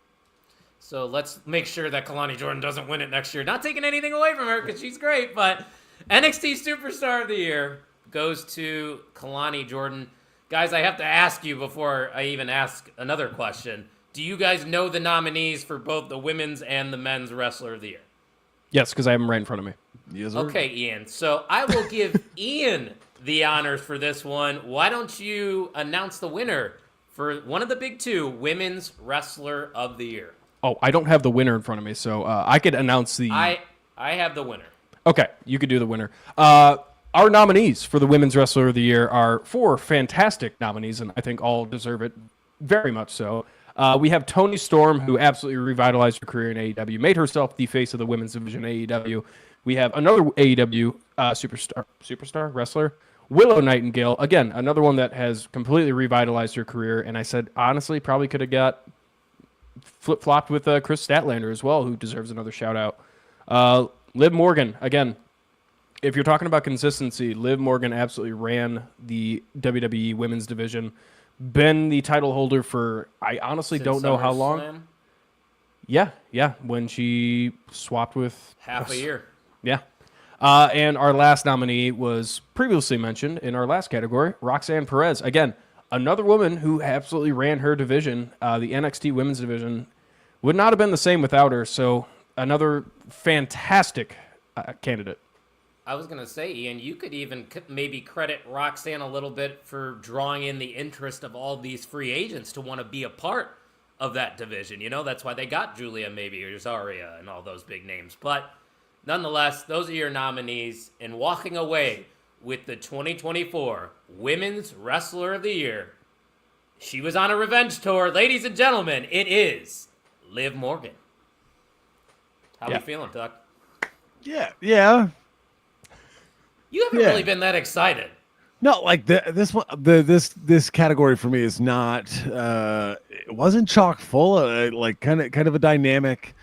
So let's make sure that Kalani Jordan doesn't win it next year. Not taking anything away from her because she's great, but NXT Superstar of the Year goes to Kalani Jordan. Guys, I have to ask you before I even ask another question. Do you guys know the nominees for both the women's and the men's Wrestler of the Year? Yes, because I have them right in front of me. Yes, sir. Okay, Ian. So I will give Ian the honors for this one. Why don't you announce the winner for one of the big 2, Women's Wrestler of the Year? Oh, I don't have the winner in front of me, so I could announce the... I have the winner. Okay, you could do the winner. Our nominees for the Women's Wrestler of the Year are 4 fantastic nominees, and I think all deserve it very much so. We have Toni Storm, who absolutely revitalized her career in AEW, made herself the face of the women's division in AEW. We have another AEW superstar wrestler, Willow Nightingale. Again, another one that has completely revitalized her career, and I said, honestly, probably could have got flip-flopped with Chris Statlander as well, who deserves another shout-out. Liv Morgan, again, if you're talking about consistency, Liv Morgan absolutely ran the WWE women's division, been the title holder for, I honestly don't know how long. SummerSlam? Yeah, when she swapped with... Half a year. Yeah. And our last nominee was previously mentioned in our last category, Roxanne Perez. Again, another woman who absolutely ran her division, the NXT women's division. Would not have been the same without her, so another fantastic candidate. I was going to say, Ian, you could even maybe credit Roxanne a little bit for drawing in the interest of all these free agents to want to be a part of that division. You know, that's why they got Julia maybe or Zarya and all those big names. But nonetheless, those are your nominees. And walking away with the 2024 Women's Wrestler of the Year, she was on a revenge tour. Ladies and gentlemen, it is Liv Morgan. How are you feeling, Tuck? Yeah. You haven't really been that excited. No, like this category for me is not. It wasn't chock full. Like kind of a dynamic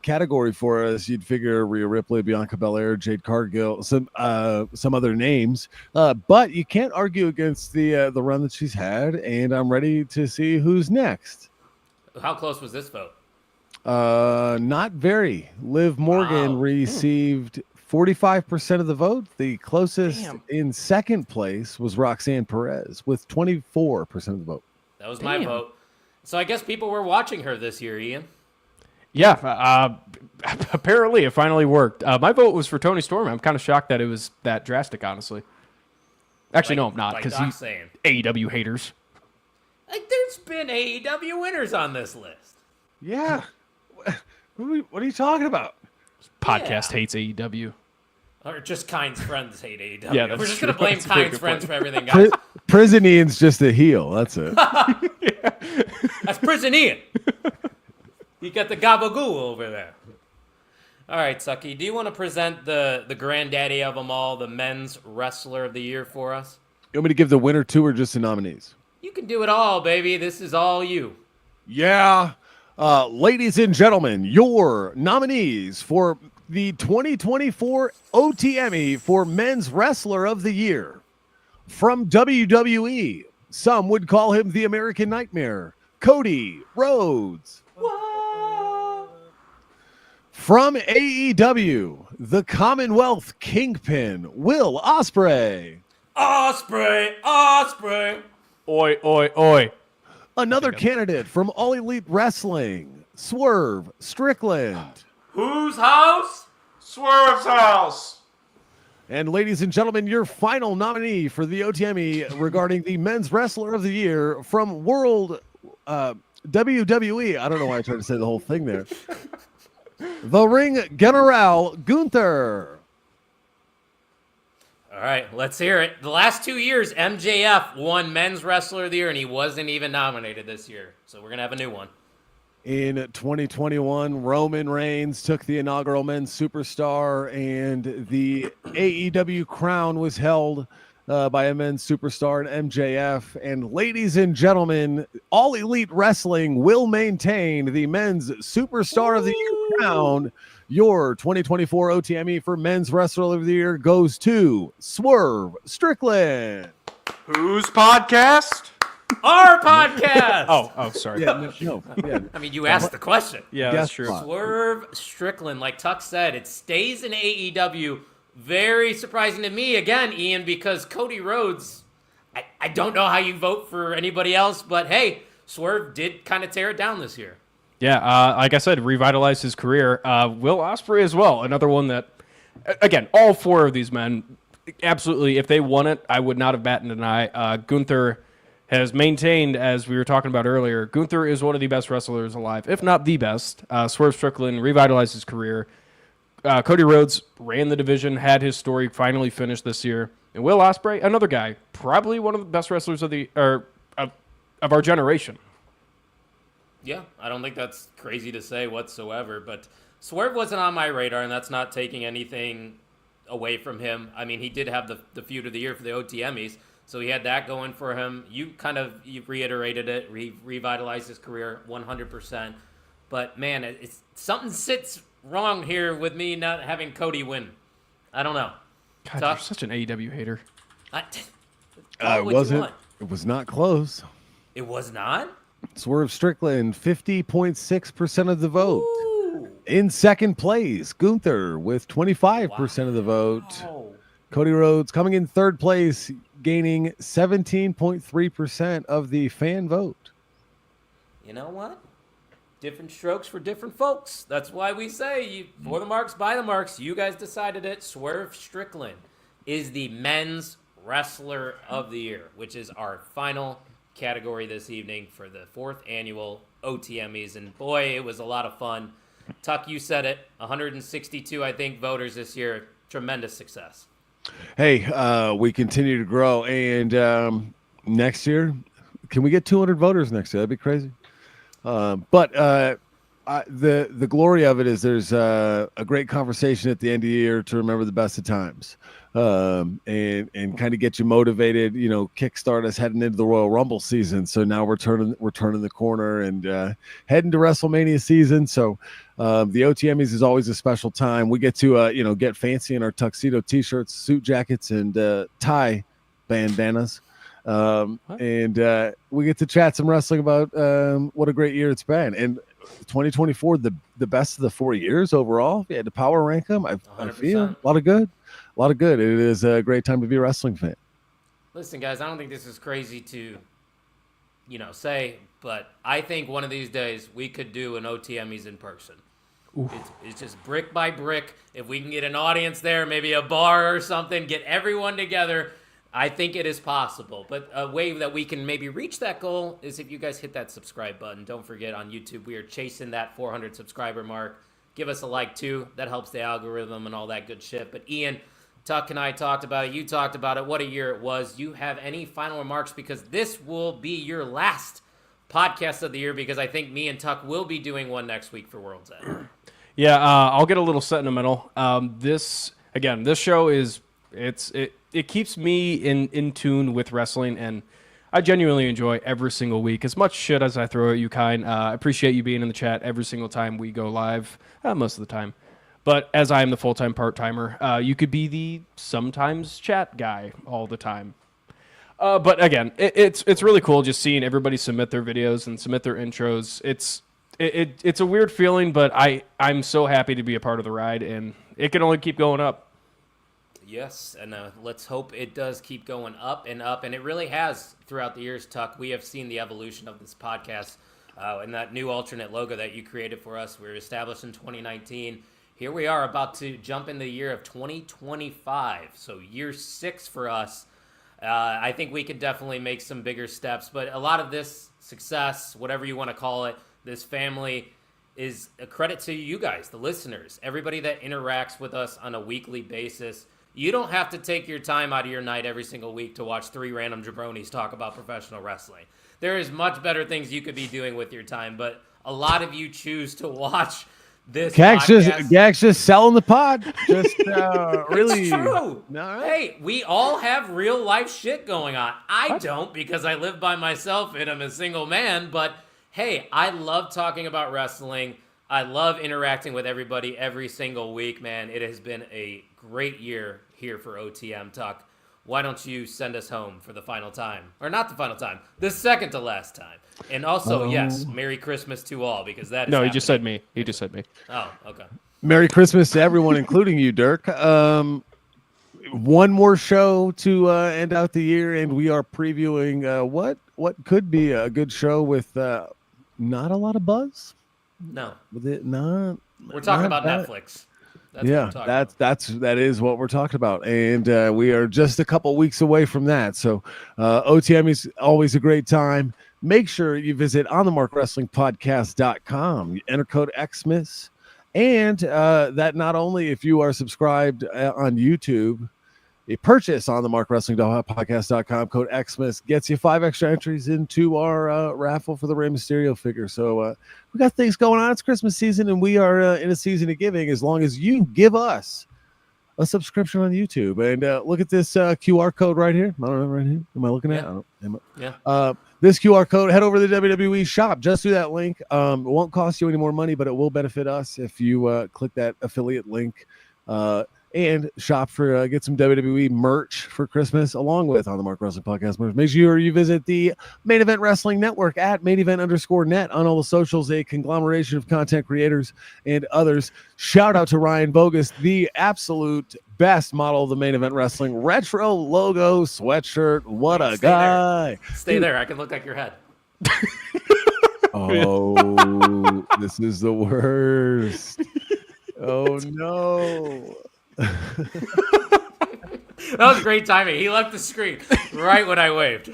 category for us. You'd figure Rhea Ripley, Bianca Belair, Jade Cargill, some other names. But you can't argue against the run that she's had, and I'm ready to see who's next. How close was this vote? Not very. Liv Morgan received 45% of the vote. The closest in second place was Roxanne Perez with 24% of the vote. That was my vote. So I guess people were watching her this year, Ian. Yeah, apparently it finally worked. My vote was for Toni Storm. I'm kind of shocked that it was that drastic, honestly. Actually, no, I'm not, because AEW haters. Like, there's been AEW winners on this list. Yeah. What are you talking about? Podcast hates AEW. Or just Kind's friends hate AEW. Yeah, we're just going to true. blame That's Kind's friends for everything, guys. Prison Ian's just a heel. That's it. That's Prison Ian. You got the gabagoo over there. All right, Sucky, do you want to present the granddaddy of them all, the Men's Wrestler of the Year for us? You want me to give the winner two or just the nominees? You can do it all, baby. This is all you. Yeah. Ladies and gentlemen, your nominees for the 2024 OTMmy for Men's Wrestler of the Year. From WWE, some would call him the American Nightmare, Cody Rhodes. What? From AEW, the Commonwealth Kingpin, Will Ospreay. Ospreay. Oi, oi, oi. Another candidate from All Elite Wrestling, Swerve Strickland. Whose house? Swerve's house. And ladies and gentlemen, your final nominee for the OTMmy regarding the Men's Wrestler of the Year from World WWE. I don't know why I tried to say the whole thing there. The Ring General Gunther. All right, let's hear it. The last 2 years, MJF won Men's Wrestler of the Year, and he wasn't even nominated this year. So we're going to have a new one. In 2021, Roman Reigns took the inaugural Men's Superstar, and the AEW crown was held by a Men's Superstar and MJF. And ladies and gentlemen, All Elite Wrestling will maintain the Men's Superstar of the Year crown. Your 2024 OTME for Men's Wrestler of the Year goes to Swerve Strickland. Whose podcast? Our podcast. Oh, sorry. Yeah. I mean, you asked the question. Yeah, that's true. Swerve Strickland, like Tuck said, it stays in AEW. Very surprising to me, again, Ian, because Cody Rhodes, I don't know how you vote for anybody else, but hey, Swerve did kind of tear it down this year. Yeah, like I said, revitalized his career. Will Ospreay as well, another one that, again, all 4 of these men, absolutely, if they won it, I would not have batted an eye. Gunther has maintained, as we were talking about earlier, Gunther is one of the best wrestlers alive, if not the best. Swerve Strickland revitalized his career. Cody Rhodes ran the division, had his story finally finished this year. And Will Ospreay, another guy, probably one of the best wrestlers of our generation. Yeah, I don't think that's crazy to say whatsoever. But Swerve wasn't on my radar, and that's not taking anything away from him. I mean, he did have the feud of the year for the OTMmies, so he had that going for him. You reiterated it, revitalized his career 100%. But man, it's something sits wrong here with me not having Cody win. I don't know. God, you're such an AEW hater. It wasn't. It was not close. It was not? Swerve Strickland, 50.6% of the vote. Ooh. In second place, Gunther with 25% of the vote. Cody Rhodes coming in third place, gaining 17.3% of the fan vote. You know what? Different strokes for different folks. That's why we say, for the marks, by the marks. You guys decided it. Swerve Strickland is the men's wrestler of the year, which is our final category this evening for the 4th annual OTMmies. And boy, it was a lot of fun. Tuck, you said it. 162, I think, voters this year. Tremendous success. Hey, we continue to grow. And next year, can we get 200 voters next year? That'd be crazy. But the glory of it is there's a great conversation at the end of the year to remember the best of times, and kind of get you motivated. You know, kickstart us heading into the Royal Rumble season. So now we're turning the corner and heading to WrestleMania season. So the OTMmies is always a special time. We get to get fancy in our tuxedo t-shirts, suit jackets, and tie bandanas. And we get to chat some wrestling about what a great year it's been. And 2024, the best of the 4 years overall. If you had to power rank them, I feel a lot of good. It is a great time to be a wrestling fan. Listen, guys, I don't think this is crazy to, say, but I think one of these days we could do an OTMmies in person. It's just brick by brick. If we can get an audience there, maybe a bar or something, get everyone together, I think it is possible. But a way that we can maybe reach that goal is if you guys hit that subscribe button. Don't forget, on YouTube, we are chasing that 400 subscriber mark. Give us a like, too. That helps the algorithm and all that good shit. But Ian, Tuck and I talked about it. You talked about it. What a year it was. You have any final remarks? Because this will be your last podcast of the year, because I think me and Tuck will be doing one next week for World's End. Yeah, I'll get a little sentimental. This show is it keeps me in tune with wrestling, and I genuinely enjoy every single week. As much shit as I throw at you, Kine, I appreciate you being in the chat every single time we go live, most of the time. But as I am the full-time part-timer, you could be the sometimes chat guy all the time. But again, it's really cool just seeing everybody submit their videos and submit their intros. It's a weird feeling, but I'm so happy to be a part of the ride, and it can only keep going up. Yes, and let's hope it does keep going up, and it really has throughout the years, Tuck. We have seen the evolution of this podcast, and that new alternate logo that you created for us. We were established in 2019. Here we are about to jump into the year of 2025, so year 6 for us. I think we could definitely make some bigger steps, but a lot of this success, whatever you want to call it, this family, is a credit to you guys, the listeners, everybody that interacts with us on a weekly basis. You don't have to take your time out of your night every single week to watch 3 random jabronis talk about professional wrestling. There is much better things you could be doing with your time, but a lot of you choose to watch this podcast. Gag's just selling the pod. Just really. It's true. No. Hey, we all have real life shit going on. I don't, because I live by myself and I'm a single man, but hey, I love talking about wrestling. I love interacting with everybody every single week, man. It has been a great year here for OTM Tuck. Why don't you send us home for the final time? Or not the final time, the second to last time. And also, yes, Merry Christmas to all, because that is No, happening. he just said me. He just said me. Oh, okay. Merry Christmas to everyone, including you, Dirk. One more show to end out the year, and we are previewing what could be a good show with not a lot of buzz. No. With it not. We're talking not about that. Netflix. That is what we're talking about, and we are just a couple weeks away from that. So OTM is always a great time. Make sure you visit onthemarkwrestlingpodcast.com. You enter code XMIS, And that not only if you are subscribed on YouTube, a purchase on the markwrestling.podcast.com code Xmas gets you 5 extra entries into our raffle for the Rey Mysterio figure. So we got things going on. It's Christmas season, and we are in a season of giving as long as you give us a subscription on YouTube. And look at this QR code right here. I don't know, right here. Am I looking at it? Yeah. This QR code, head over to the WWE shop. Just through that link. It won't cost you any more money, but it will benefit us if you click that affiliate link and shop for get some WWE merch for Christmas along with On the Mark Wrestling Podcast merch. Make sure you visit the Main Event Wrestling Network at mainevent_net on all the socials, a conglomeration of content creators and others. Shout out to Ryan Bogus, the absolute best model of the Main Event Wrestling retro logo sweatshirt. What a guy. Stay there. I can look like your head. Oh, this is the worst. Oh, no. That was great timing. He left the screen right when I waved.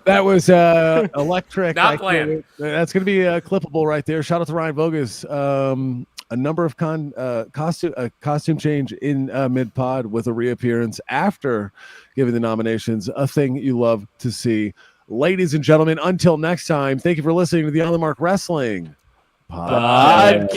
That was electric. Not planned. That's going to be clippable right there. Shout out to Ryan Bogus. A number of costume change in mid-pod with a reappearance after giving the nominations. A thing you love to see. Ladies and gentlemen, until next time, thank you for listening to the On the Mark Wrestling Podcast.